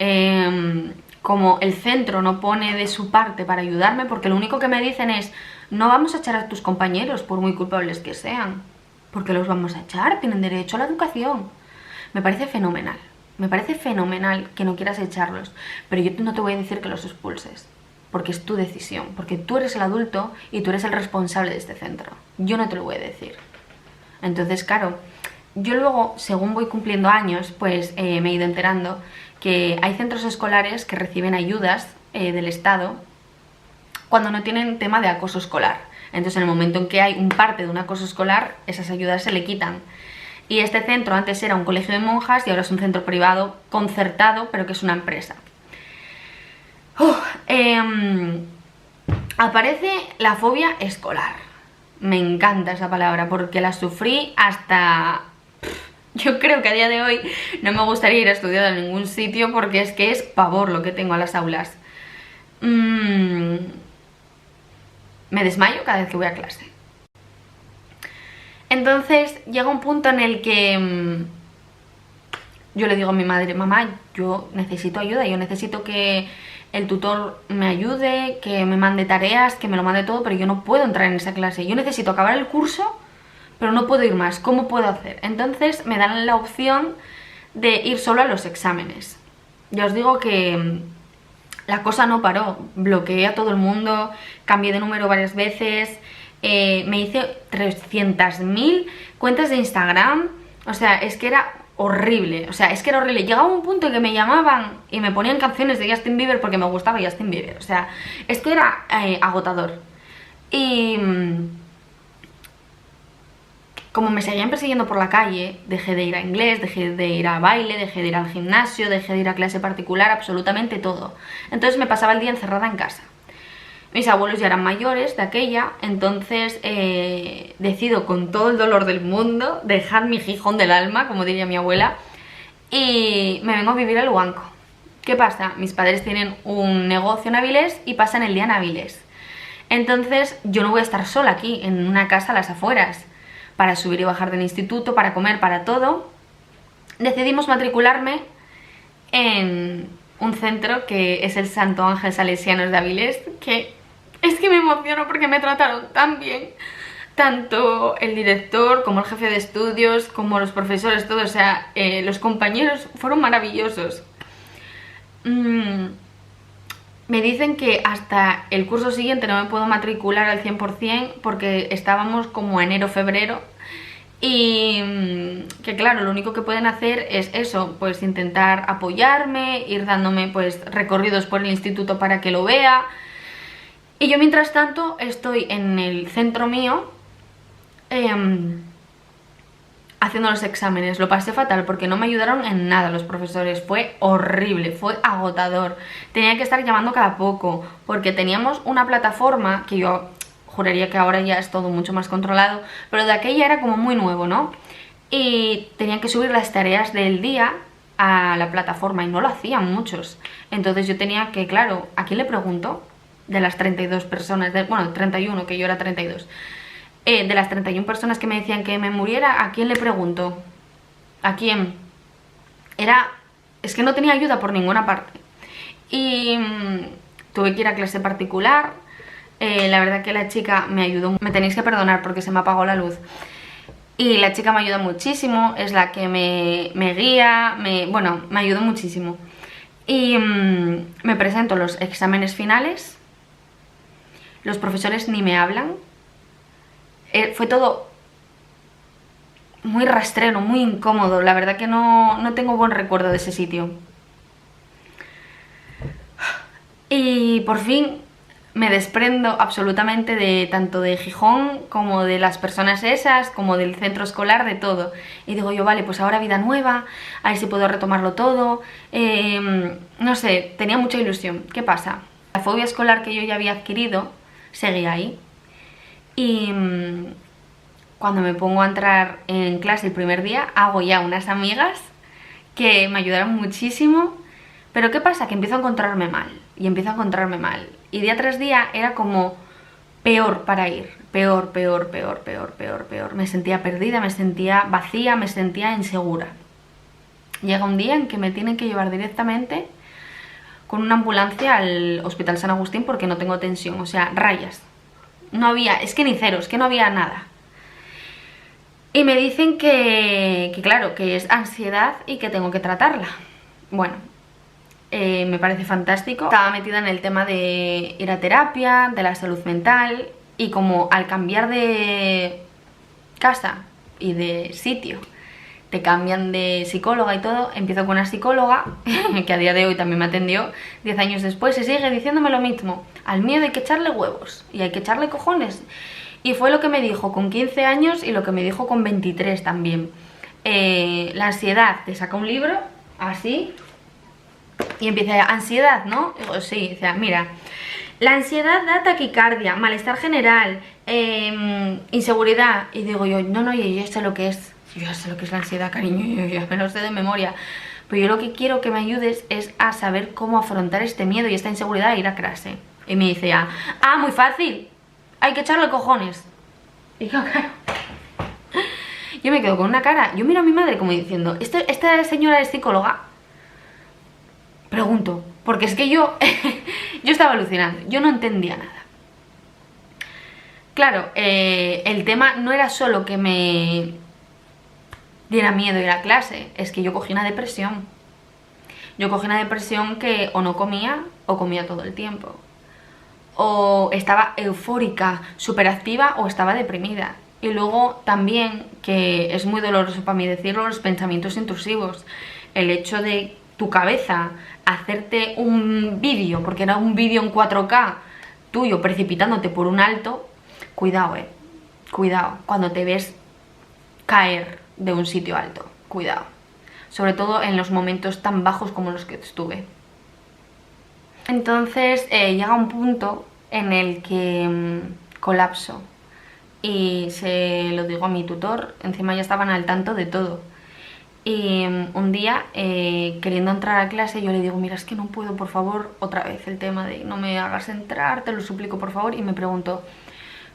como el centro no pone de su parte para ayudarme, porque lo único que me dicen es, no vamos a echar a tus compañeros por muy culpables que sean. ¿Por qué los vamos a echar? Tienen derecho a la educación. Me parece fenomenal. Me parece fenomenal que no quieras echarlos, pero yo no te voy a decir que los expulses, porque es tu decisión, porque tú eres el adulto y tú eres el responsable de este centro. Yo no te lo voy a decir. Entonces, claro, yo luego, según voy cumpliendo años, pues me he ido enterando que hay centros escolares que reciben ayudas del Estado cuando no tienen tema de acoso escolar. Entonces, en el momento en que hay un parte de un acoso escolar, esas ayudas se le quitan. Y este centro antes era un colegio de monjas y ahora es un centro privado concertado, pero que es una empresa. Aparece la fobia escolar. Me encanta esa palabra porque la sufrí hasta... Yo creo que a día de hoy no me gustaría ir a estudiar en ningún sitio porque es que es pavor lo que tengo a las aulas. Me desmayo cada vez que voy a clase. Entonces llega un punto en el que yo le digo a mi madre, mamá, yo necesito ayuda, yo necesito que el tutor me ayude, que me mande tareas, que me lo mande todo, pero yo no puedo entrar en esa clase. Yo necesito acabar el curso, pero no puedo ir más. ¿Cómo puedo hacer? Entonces me dan la opción de ir solo a los exámenes. Ya os digo que la cosa no paró. Bloqueé a todo el mundo, cambié de número varias veces, me hice 300.000 cuentas de Instagram. O sea, es que era horrible, o sea, es que era horrible. Llegaba un punto que me llamaban y me ponían canciones de Justin Bieber porque me gustaba Justin Bieber, o sea, esto era agotador. Y como me seguían persiguiendo por la calle, dejé de ir a inglés, dejé de ir a baile, dejé de ir al gimnasio, dejé de ir a clase particular, absolutamente todo. Entonces me pasaba el día encerrada en casa. Mis abuelos ya eran mayores de aquella, entonces decido con todo el dolor del mundo dejar mi Gijón del alma, como diría mi abuela, y me vengo a vivir a Luanco. ¿Qué pasa? Mis padres tienen un negocio en Avilés y pasan el día en Avilés. Entonces yo no voy a estar sola aquí, en una casa a las afueras, para subir y bajar del instituto, para comer, para todo. Decidimos matricularme en un centro que es el Santo Ángel Salesianos de Avilés, que es que me emociono porque me trataron tan bien, tanto el director como el jefe de estudios, como los profesores, todos, o sea, los compañeros fueron maravillosos. Me dicen que hasta el curso siguiente no me puedo matricular al 100% porque estábamos como enero-febrero y que claro, lo único que pueden hacer es eso, pues intentar apoyarme, ir dándome pues recorridos por el instituto para que lo vea. Y yo mientras tanto estoy en el centro mío haciendo los exámenes. Lo pasé fatal porque no me ayudaron en nada los profesores, fue horrible, fue agotador. Tenía que estar llamando cada poco porque teníamos una plataforma que yo juraría que ahora ya es todo mucho más controlado, pero de aquella era como muy nuevo, ¿no? Y tenían que subir las tareas del día a la plataforma y no lo hacían muchos. Entonces yo tenía que, claro, ¿a quién le pregunto? De las 32 personas, bueno, 31, que yo era 32. De las 31 personas que me decían que me muriera, ¿a quién le pregunto? ¿A quién? Es que no tenía ayuda por ninguna parte. Y tuve que ir a clase particular. La verdad que la chica me ayudó. Me tenéis que perdonar porque se me apagó la luz. Y la chica me ayuda muchísimo, es la que me guía, bueno, me ayudó muchísimo. Y me presento los exámenes finales. Los profesores ni me hablan. Fue todo muy rastrero, muy incómodo. La verdad que no tengo buen recuerdo de ese sitio. Y por fin me desprendo absolutamente de tanto de Gijón como de las personas esas, como del centro escolar, de todo. Y digo yo, vale, pues ahora vida nueva, a ver si puedo retomarlo todo. No sé, tenía mucha ilusión. ¿Qué pasa? La fobia escolar que yo ya había adquirido seguía ahí. Y cuando me pongo a entrar en clase el primer día, hago ya unas amigas que me ayudaron muchísimo. Pero ¿qué pasa? Que empiezo a encontrarme mal, y empiezo a encontrarme mal. Y día tras día era como peor para ir, peor. Me sentía perdida, me sentía vacía, me sentía insegura. Llega un día en que me tienen que llevar directamente con una ambulancia al Hospital San Agustín porque no tengo tensión, o sea, rayas. No había, es que ni cero, es que no había nada. Y me dicen que claro, que es ansiedad y que tengo que tratarla. Bueno, me parece fantástico. Estaba metida en el tema de ir a terapia, de la salud mental, y como al cambiar de casa y de sitio te cambian de psicóloga y todo, empiezo con una psicóloga que a día de hoy también me atendió 10 años después y sigue diciéndome lo mismo: al miedo hay que echarle huevos y hay que echarle cojones. Y fue lo que me dijo con 15 años y lo que me dijo con 23 también. La ansiedad, te saca un libro así y empieza: ansiedad, ¿no? Digo, sí. O sea, mira, la ansiedad da taquicardia, malestar general, inseguridad. Y digo yo, no, yo ya sé lo que es. Yo ya sé lo que es la ansiedad, cariño, yo ya me lo sé de memoria. Pero yo lo que quiero que me ayudes es a saber cómo afrontar este miedo y esta inseguridad e ir a clase. Y me dice ya, muy fácil, hay que echarle cojones. Y claro, yo me quedo con una cara, yo miro a mi madre como diciendo, ¿esta señora es psicóloga? Pregunto, porque es que yo estaba alucinando, yo no entendía nada. Claro, el tema no era solo que me diera miedo ir a clase, es que yo cogí una depresión. Yo cogí una depresión que o no comía o comía todo el tiempo. O estaba eufórica, súper activa, o estaba deprimida. Y luego también, que es muy doloroso para mí decirlo, los pensamientos intrusivos. El hecho de tu cabeza hacerte un vídeo, porque era un vídeo en 4K tuyo precipitándote por un alto, cuidado, cuidado, cuando te ves caer de un sitio alto, cuidado. Sobre todo en los momentos tan bajos como los que estuve. Entonces llega un punto en el que colapso y se lo digo a mi tutor, encima ya estaban al tanto de todo. Y un día, queriendo entrar a clase, yo le digo, mira, es que no puedo, por favor, otra vez el tema de no me hagas entrar, te lo suplico, por favor. Y me pregunto,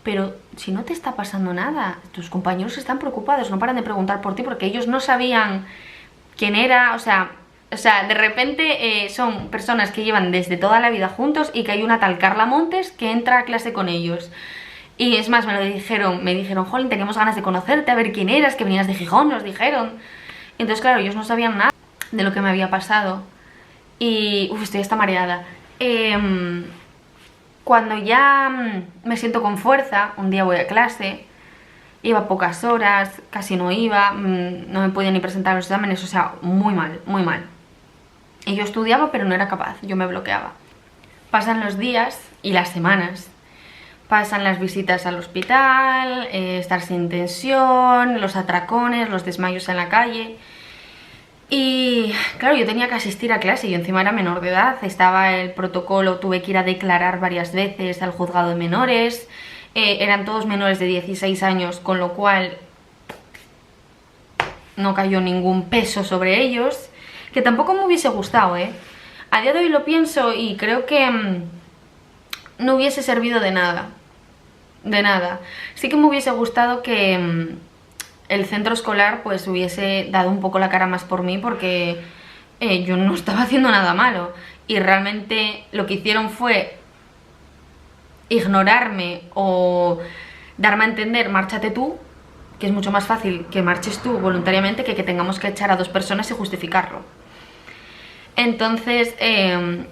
pero si no te está pasando nada, tus compañeros están preocupados, no paran de preguntar por ti porque ellos no sabían quién era, o sea, de repente son personas que llevan desde toda la vida juntos y que hay una tal Carla Montes que entra a clase con ellos. Y es más, me dijeron, jolín, teníamos ganas de conocerte, a ver quién eras, que venías de Gijón, nos dijeron. Entonces, claro, ellos no sabían nada de lo que me había pasado. Y, estoy hasta mareada. Cuando ya me siento con fuerza, un día voy a clase, iba pocas horas, casi no iba, no me podía ni presentar los exámenes, o sea, muy mal, muy mal. Y yo estudiaba, pero no era capaz, yo me bloqueaba. Pasan los días y las semanas. Pasan las visitas al hospital, estar sin tensión, los atracones, los desmayos en la calle. Y claro, yo tenía que asistir a clase y encima era menor de edad, estaba el protocolo, tuve que ir a declarar varias veces al juzgado de menores, eran todos menores de 16 años, con lo cual no cayó ningún peso sobre ellos, que tampoco me hubiese gustado, A día de hoy lo pienso y creo que no hubiese servido de nada. De nada. Sí que me hubiese gustado que el centro escolar pues hubiese dado un poco la cara más por mí porque yo no estaba haciendo nada malo. Y realmente lo que hicieron fue ignorarme o darme a entender, márchate tú, que es mucho más fácil que marches tú voluntariamente que tengamos que echar a dos personas y justificarlo. Entonces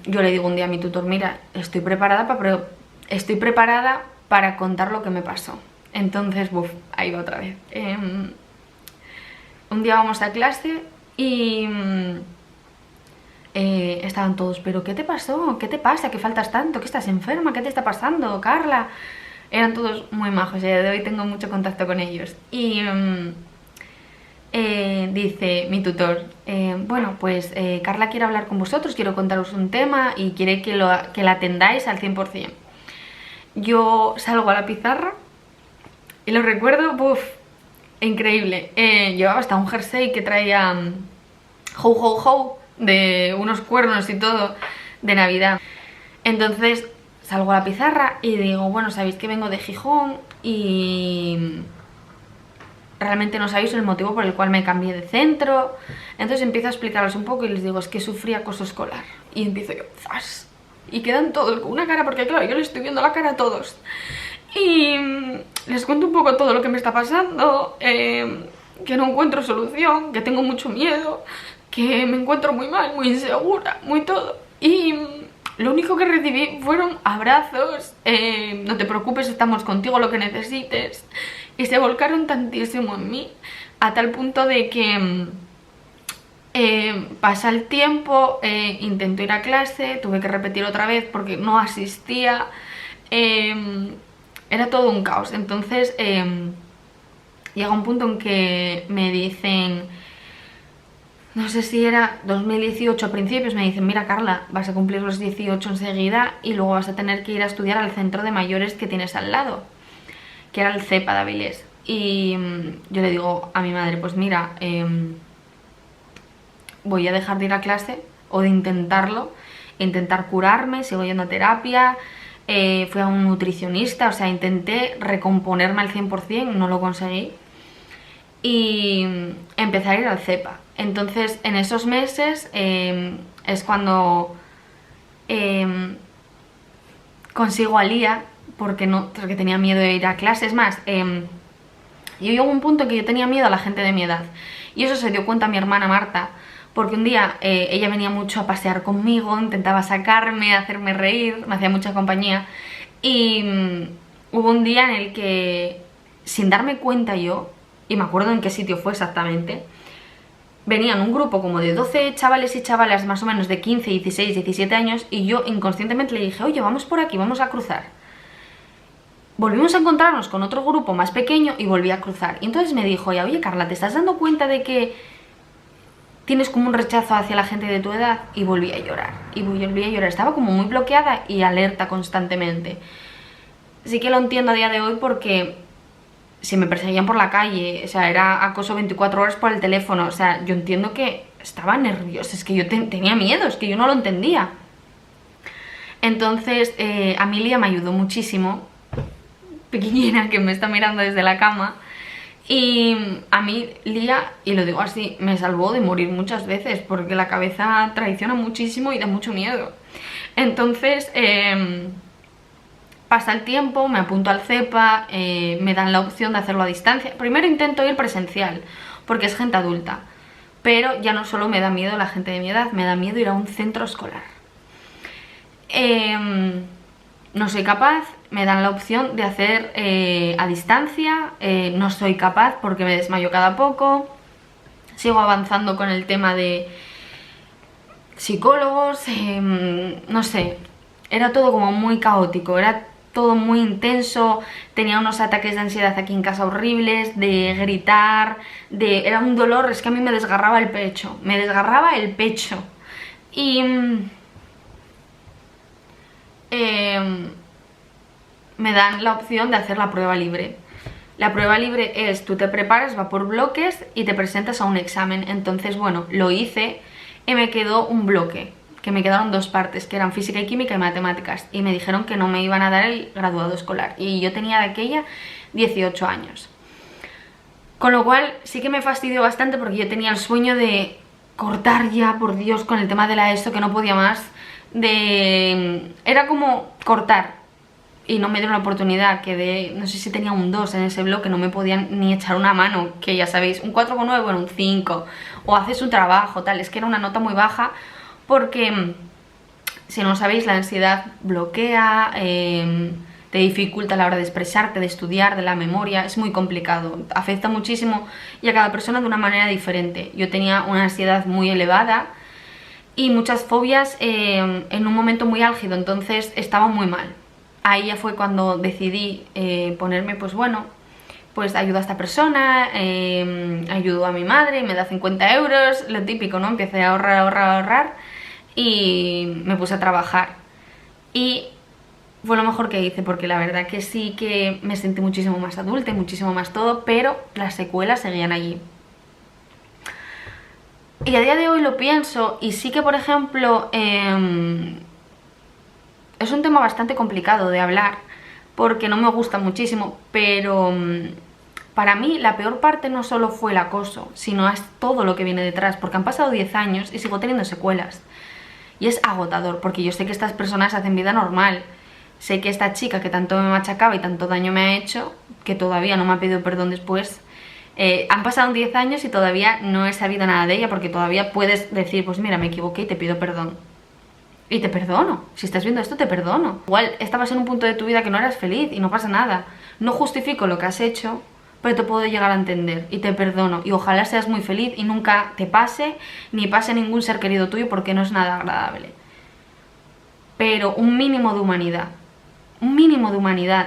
yo le digo un día a mi tutor, mira, estoy preparada para contar lo que me pasó. Entonces, ahí va otra vez. Un día vamos a clase y estaban todos, pero ¿qué te pasó? ¿Qué te pasa? ¿Qué faltas tanto? ¿Qué estás enferma? ¿Qué te está pasando, Carla? Eran todos muy majos, de hoy tengo mucho contacto con ellos. Y dice mi tutor, bueno, pues Carla quiere hablar con vosotros, quiero contaros un tema y quiere que la atendáis al 100%. Yo salgo a la pizarra y lo recuerdo, increíble. Llevaba hasta un jersey que traía ho ho ho de unos cuernos y todo de Navidad. Entonces salgo a la pizarra y digo, bueno, sabéis que vengo de Gijón y realmente no sabéis el motivo por el cual me cambié de centro. Entonces empiezo a explicarles un poco y les digo, es que sufrí acoso escolar. Y empiezo yo, ¡zas! Y quedan todos con una cara, porque claro, yo les estoy viendo la cara a todos. Y les cuento un poco todo lo que me está pasando, que no encuentro solución, que tengo mucho miedo, que me encuentro muy mal, muy insegura, muy todo. Y lo único que recibí fueron abrazos, no te preocupes, estamos contigo, lo que necesites. Y se volcaron tantísimo en mí, a tal punto de que pasa el tiempo, intento ir a clase, tuve que repetir otra vez porque no asistía, era todo un caos. Entonces llega un punto en que me dicen, no sé si era 2018 a principios, me dicen, mira Carla, vas a cumplir los 18 enseguida y luego vas a tener que ir a estudiar al centro de mayores que tienes al lado, que era el CEPA de Avilés. Y yo le digo a mi madre, pues mira, voy a dejar de ir a clase o de intentarlo, intentar curarme, sigo yendo a terapia, fui a un nutricionista, o sea, intenté recomponerme al 100%, no lo conseguí y empecé a ir al CEPA. Entonces en esos meses es cuando consigo a Lía, porque tenía miedo de ir a clase. Es más, yo llego a un punto en que yo tenía miedo a la gente de mi edad y eso se dio cuenta mi hermana Marta, porque un día ella venía mucho a pasear conmigo, intentaba sacarme, hacerme reír, me hacía mucha compañía y hubo un día en el que sin darme cuenta yo, y me acuerdo en qué sitio fue exactamente, venían un grupo como de 12 chavales y chavalas más o menos de 15, 16, 17 años, y yo inconscientemente le dije, oye, vamos por aquí, vamos a cruzar. Volvimos a encontrarnos con otro grupo más pequeño y volví a cruzar. Y entonces me dijo, oye Carla, ¿te estás dando cuenta de que tienes como un rechazo hacia la gente de tu edad? Y volví a llorar, y volví a llorar. Estaba como muy bloqueada y alerta constantemente. Sí que lo entiendo a día de hoy porque si me perseguían por la calle, o sea, era acoso 24 horas por el teléfono, o sea, yo entiendo que estaba nerviosa, es que yo tenía miedo, es que yo no lo entendía. Entonces, Amelia me ayudó muchísimo, pequeñina que me está mirando desde la cama, y a mí Lía, y lo digo así, me salvó de morir muchas veces, porque la cabeza traiciona muchísimo y da mucho miedo. Entonces, pasa el tiempo, me apunto al CEPA, me dan la opción de hacerlo a distancia. Primero intento ir presencial, porque es gente adulta, pero ya no solo me da miedo la gente de mi edad, me da miedo ir a un centro escolar. No soy capaz, me dan la opción de hacer a distancia, no soy capaz porque me desmayo cada poco, sigo avanzando con el tema de psicólogos, no sé, era todo como muy caótico, era todo muy intenso, tenía unos ataques de ansiedad aquí en casa horribles, de gritar, era un dolor, es que a mí me desgarraba el pecho, y me dan la opción de hacer la prueba libre. La prueba libre es, tú te preparas, va por bloques y te presentas a un examen. Entonces, bueno, lo hice y me quedó un bloque, que me quedaron dos partes, que eran física y química y matemáticas, y me dijeron que no me iban a dar el graduado escolar, y yo tenía de aquella 18 años. Con lo cual sí que me fastidió bastante porque yo tenía el sueño de cortar ya, por Dios, con el tema de la ESO, que no podía más, era como cortar, y no me dieron la oportunidad, quedé, no sé si tenía un 2 en ese bloque, no me podían ni echar una mano, que ya sabéis, un 4,9, bueno, un 5, o haces un trabajo, tal, es que era una nota muy baja, porque si no sabéis, la ansiedad bloquea, te dificulta a la hora de expresarte, de estudiar, de la memoria, es muy complicado, afecta muchísimo y a cada persona de una manera diferente. Yo tenía una ansiedad muy elevada y muchas fobias en un momento muy álgido, entonces estaba muy mal. Ahí ya fue cuando decidí ponerme, pues bueno, pues ayudo a esta persona, ayudo a mi madre, me da 50 euros, lo típico, ¿no? Empecé a ahorrar y me puse a trabajar. Y fue lo mejor que hice, porque la verdad que sí que me sentí muchísimo más adulta y muchísimo más todo, pero las secuelas seguían allí. Y a día de hoy lo pienso y sí que, por ejemplo, es un tema bastante complicado de hablar porque no me gusta muchísimo, pero para mí la peor parte no solo fue el acoso, sino es todo lo que viene detrás, porque han pasado 10 años y sigo teniendo secuelas. Y es agotador, porque yo sé que estas personas hacen vida normal. Sé que esta chica que tanto me machacaba y tanto daño me ha hecho, que todavía no me ha pedido perdón después, han pasado 10 años y todavía no he sabido nada de ella, porque todavía puedes decir, pues mira, me equivoqué y te pido perdón. Y te perdono, si estás viendo esto te perdono. Igual estabas en un punto de tu vida que no eras feliz y no pasa nada. No justifico lo que has hecho, pero te puedo llegar a entender y te perdono. Y ojalá seas muy feliz y nunca te pase, ni pase a ningún ser querido tuyo, porque no es nada agradable. Pero un mínimo de humanidad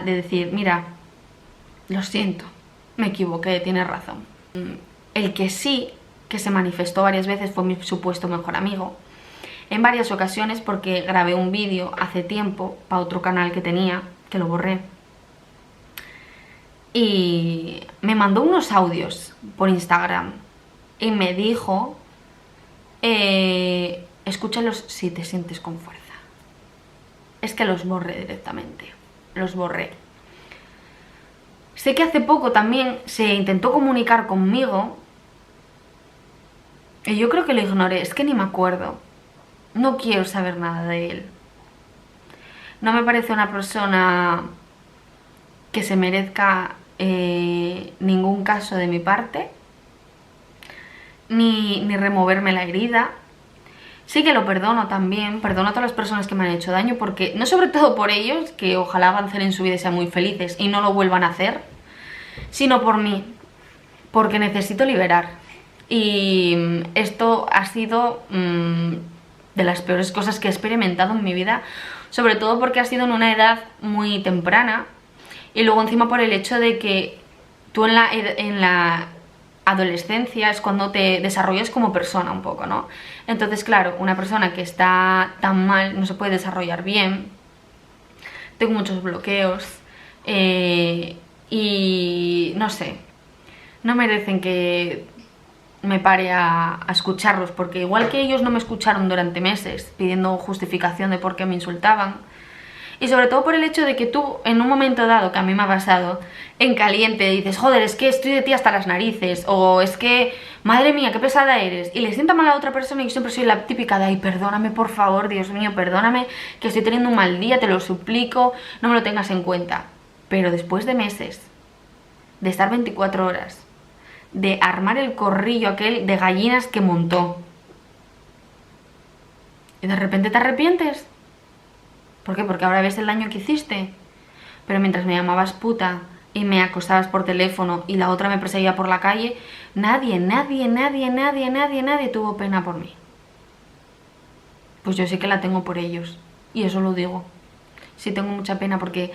de decir, mira, lo siento, me equivoqué, tienes razón. El que sí, que se manifestó varias veces, fue mi supuesto mejor amigo. En varias ocasiones, porque grabé un vídeo hace tiempo para otro canal que tenía, que lo borré, y me mandó unos audios por Instagram y me dijo, escúchalos si te sientes con fuerza. Es que los borré directamente, los borré. Sé que hace poco también se intentó comunicar conmigo y yo creo que lo ignoré, es que ni me acuerdo. No quiero saber nada de él. No me parece una persona que se merezca ningún caso de mi parte, ni removerme la herida. Sí que lo perdono también, perdono a todas las personas que me han hecho daño, porque no sobre todo por ellos, que ojalá avancen en su vida y sean muy felices y no lo vuelvan a hacer, sino por mí, porque necesito liberar. Y esto ha sido de las peores cosas que he experimentado en mi vida, sobre todo porque ha sido en una edad muy temprana, y luego encima por el hecho de que tú en la adolescencia es cuando te desarrollas como persona un poco, ¿no? Entonces, claro, una persona que está tan mal no se puede desarrollar bien. Tengo muchos bloqueos y no sé, no merecen que me pare a escucharlos, porque igual que ellos no me escucharon durante meses pidiendo justificación de por qué me insultaban, y sobre todo por el hecho de que tú, en un momento dado, que a mí me ha pasado, en caliente dices, joder, es que estoy de ti hasta las narices, o es que, madre mía, qué pesada eres, y le sienta mal a la otra persona, y yo siempre soy la típica de, ay, perdóname, por favor, Dios mío, perdóname, que estoy teniendo un mal día, te lo suplico, no me lo tengas en cuenta. Pero después de meses, de estar 24 horas, de armar el corrillo aquel de gallinas que montó, y de repente te arrepientes. ¿Por qué? Porque ahora ves el daño que hiciste. Pero mientras me llamabas puta y me acosabas por teléfono y la otra me perseguía por la calle, nadie tuvo pena por mí. Pues yo sí que la tengo por ellos. Y eso lo digo. Sí tengo mucha pena porque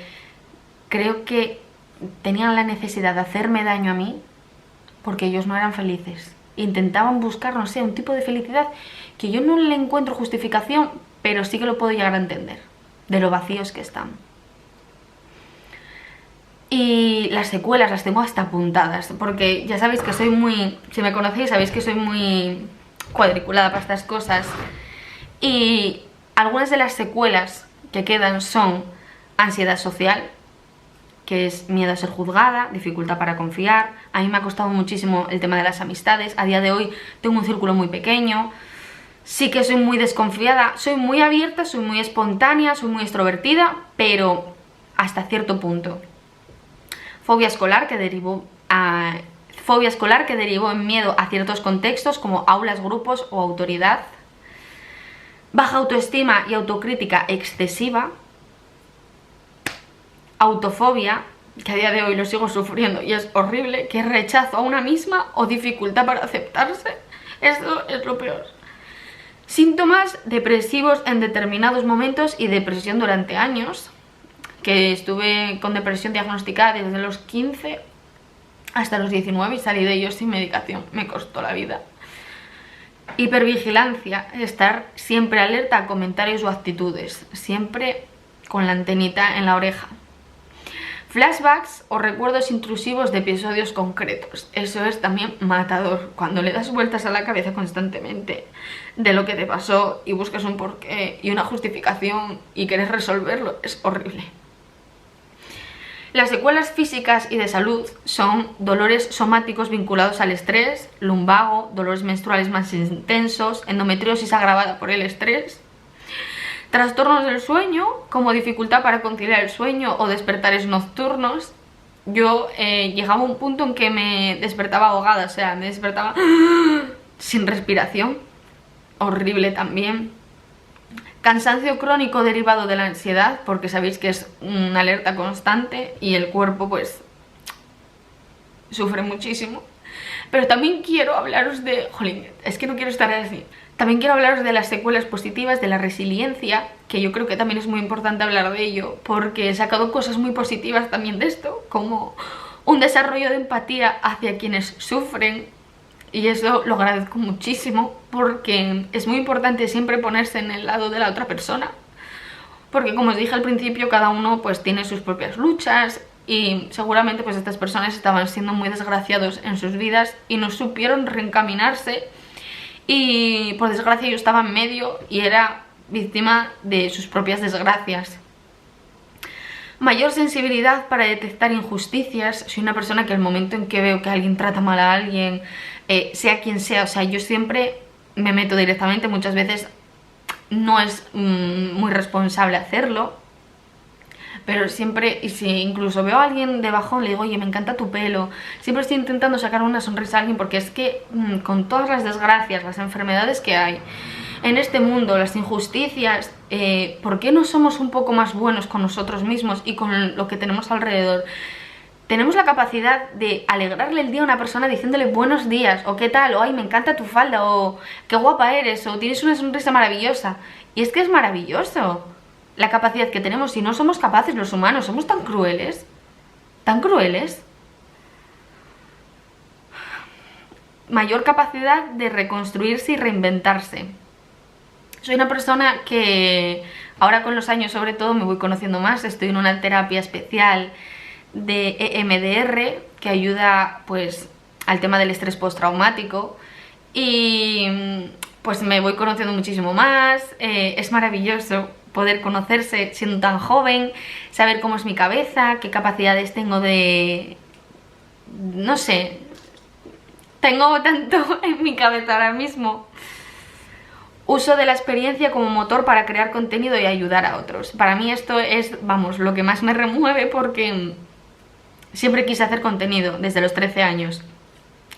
creo que tenían la necesidad de hacerme daño a mí porque ellos no eran felices. Intentaban buscar, no sé, un tipo de felicidad que yo no le encuentro justificación, pero sí que lo puedo llegar a entender, de lo vacíos que están. Y las secuelas las tengo hasta apuntadas, porque ya sabéis que soy muy... Si me conocéis sabéis que soy muy cuadriculada para estas cosas. Y algunas de las secuelas que quedan son ansiedad social, que es miedo a ser juzgada, dificultad para confiar. A mí me ha costado muchísimo el tema de las amistades. A día de hoy tengo un círculo muy pequeño. Sí que soy muy desconfiada, soy muy abierta, soy muy espontánea, soy muy extrovertida, pero hasta cierto punto. Fobia escolar que derivó en miedo a ciertos contextos como aulas, grupos o autoridad. Baja autoestima y autocrítica excesiva. Autofobia, que a día de hoy lo sigo sufriendo y es horrible, que es rechazo a una misma o dificultad para aceptarse. Eso es lo peor. Síntomas depresivos en determinados momentos y depresión durante años, que estuve con depresión diagnosticada desde los 15 hasta los 19 y salí de ello sin medicación, me costó la vida. Hipervigilancia, estar siempre alerta a comentarios o actitudes, siempre con la antenita en la oreja. Flashbacks o recuerdos intrusivos de episodios concretos. Eso es también matador, cuando le das vueltas a la cabeza constantemente de lo que te pasó y buscas un porqué y una justificación y quieres resolverlo, es horrible. Las secuelas físicas y de salud son dolores somáticos vinculados al estrés, lumbago, dolores menstruales más intensos, endometriosis agravada por el estrés. Trastornos del sueño, como dificultad para conciliar el sueño o despertares nocturnos. Yo llegaba a un punto en que me despertaba ahogada, o sea, me despertaba sin respiración. Horrible también. Cansancio crónico derivado de la ansiedad, porque sabéis que es una alerta constante y el cuerpo pues sufre muchísimo. Pero también quiero hablaros de... Jolín, es que no quiero estar así. También quiero hablaros de las secuelas positivas, de la resiliencia, que yo creo que también es muy importante hablar de ello, porque he sacado cosas muy positivas también de esto, como un desarrollo de empatía hacia quienes sufren, y eso lo agradezco muchísimo, porque es muy importante siempre ponerse en el lado de la otra persona, porque como os dije al principio, cada uno pues tiene sus propias luchas, y seguramente pues estas personas estaban siendo muy desgraciados en sus vidas y no supieron reencaminarse. Y por desgracia yo estaba en medio y era víctima de sus propias desgracias. Mayor sensibilidad para detectar injusticias. Soy una persona que al momento en que veo que alguien trata mal a alguien, sea quien sea, o sea, yo siempre me meto directamente. Muchas veces no es muy responsable hacerlo, pero siempre, y si incluso veo a alguien de bajón, le digo, oye, me encanta tu pelo. Siempre estoy intentando sacar una sonrisa a alguien, porque es que con todas las desgracias, las enfermedades que hay en este mundo, las injusticias, ¿por qué no somos un poco más buenos con nosotros mismos y con lo que tenemos alrededor? tenemos la capacidad de alegrarle el día a una persona diciéndole buenos días, o qué tal, o ay, me encanta tu falda, o qué guapa eres, o tienes una sonrisa maravillosa. Y es que es maravilloso la capacidad que tenemos. Si no somos capaces los humanos, somos tan crueles, tan crueles. Mayor capacidad de reconstruirse y reinventarse. Soy una persona que ahora con los años sobre todo me voy conociendo más. Estoy en una terapia especial de EMDR que ayuda pues al tema del estrés postraumático y pues me voy conociendo muchísimo más. Es maravilloso poder conocerse siendo tan joven, saber cómo es mi cabeza, qué capacidades tengo de... no sé, tengo tanto en mi cabeza ahora mismo. Uso de la experiencia como motor para crear contenido y ayudar a otros. Para mí esto es, vamos, lo que más me remueve porque siempre quise hacer contenido desde los 13 años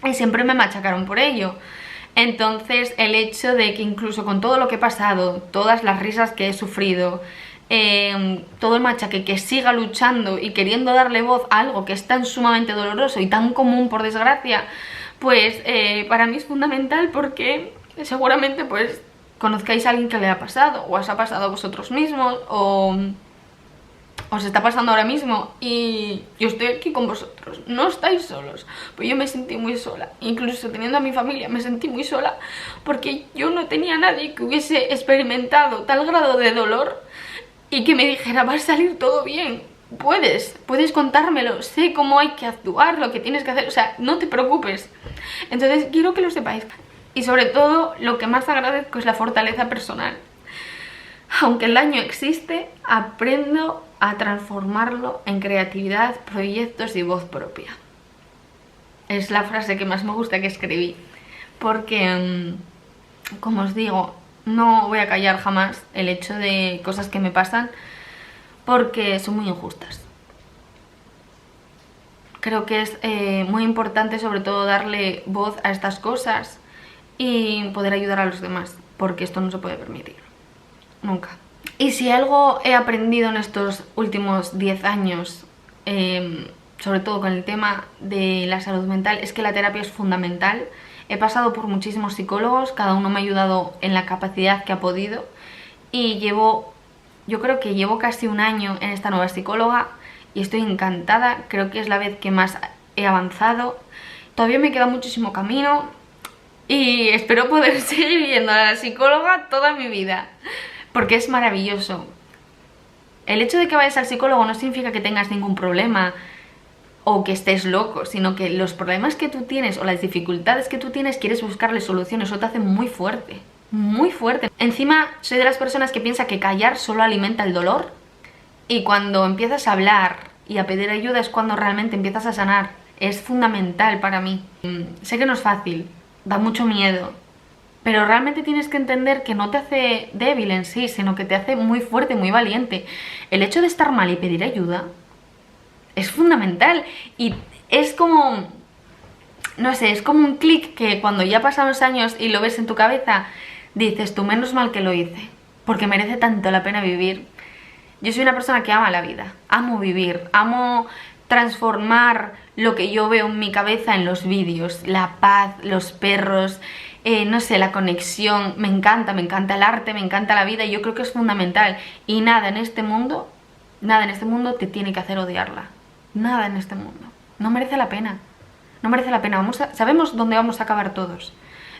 y siempre me machacaron por ello. Entonces el hecho de que incluso con todo lo que he pasado, todas las risas que he sufrido, todo el machaque, que siga luchando y queriendo darle voz a algo que es tan sumamente doloroso y tan común por desgracia, pues para mí es fundamental porque seguramente pues conozcáis a alguien que le ha pasado, o os ha pasado a vosotros mismos, o os está pasando ahora mismo y yo estoy aquí con vosotros, no estáis solos. Pues yo me sentí muy sola, incluso teniendo a mi familia me sentí muy sola porque yo no tenía a nadie que hubiese experimentado tal grado de dolor y que me dijera va a salir todo bien, puedes contármelo, sé cómo hay que actuar, lo que tienes que hacer, o sea, no te preocupes. Entonces quiero que lo sepáis. Y sobre todo, lo que más agradezco es la fortaleza personal. Aunque el daño existe, aprendo a transformarlo en creatividad, proyectos y voz propia. Es la frase que más me gusta que escribí. Porque, como os digo, no voy a callar jamás el hecho de cosas que me pasan porque son muy injustas. Creo que es muy importante sobre todo darle voz a estas cosas y poder ayudar a los demás, porque esto no se puede permitir, nunca. Y si algo he aprendido en estos últimos 10 años, sobre todo con el tema de la salud mental, es que la terapia es fundamental. He pasado por muchísimos psicólogos, cada uno me ha ayudado en la capacidad que ha podido y yo creo que llevo casi un año en esta nueva psicóloga y estoy encantada, creo que es la vez que más he avanzado. Todavía me queda muchísimo camino y espero poder seguir yendo a la psicóloga toda mi vida, porque es maravilloso. El hecho de que vayas al psicólogo no significa que tengas ningún problema o que estés loco, sino que los problemas que tú tienes o las dificultades que tú tienes quieres buscarle soluciones. Eso te hace muy fuerte, muy fuerte. Encima soy de las personas que piensa que callar solo alimenta el dolor y cuando empiezas a hablar y a pedir ayuda es cuando realmente empiezas a sanar. Es fundamental para mí. Sé que no es fácil, da mucho miedo, pero realmente tienes que entender que no te hace débil en sí, sino que te hace muy fuerte, muy valiente. El hecho de estar mal y pedir ayuda es fundamental y es como, no sé, es como un clic que cuando ya pasan los años y lo ves en tu cabeza, dices tú, menos mal que lo hice, porque merece tanto la pena vivir. Yo soy una persona que ama la vida, amo vivir, amo transformar lo que yo veo en mi cabeza en los vídeos, la paz, los perros, no sé, la conexión, me encanta el arte, me encanta la vida y yo creo que es fundamental y nada en este mundo te tiene que hacer odiarla, nada en este mundo, no merece la pena, no merece la pena, sabemos dónde vamos a acabar todos,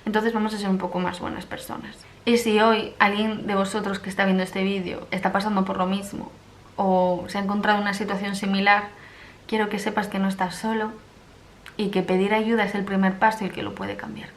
entonces vamos a ser un poco más buenas personas. Y si hoy alguien de vosotros que está viendo este vídeo está pasando por lo mismo o se ha encontrado en una situación similar, quiero que sepas que no estás solo y que pedir ayuda es el primer paso y que lo puede cambiar.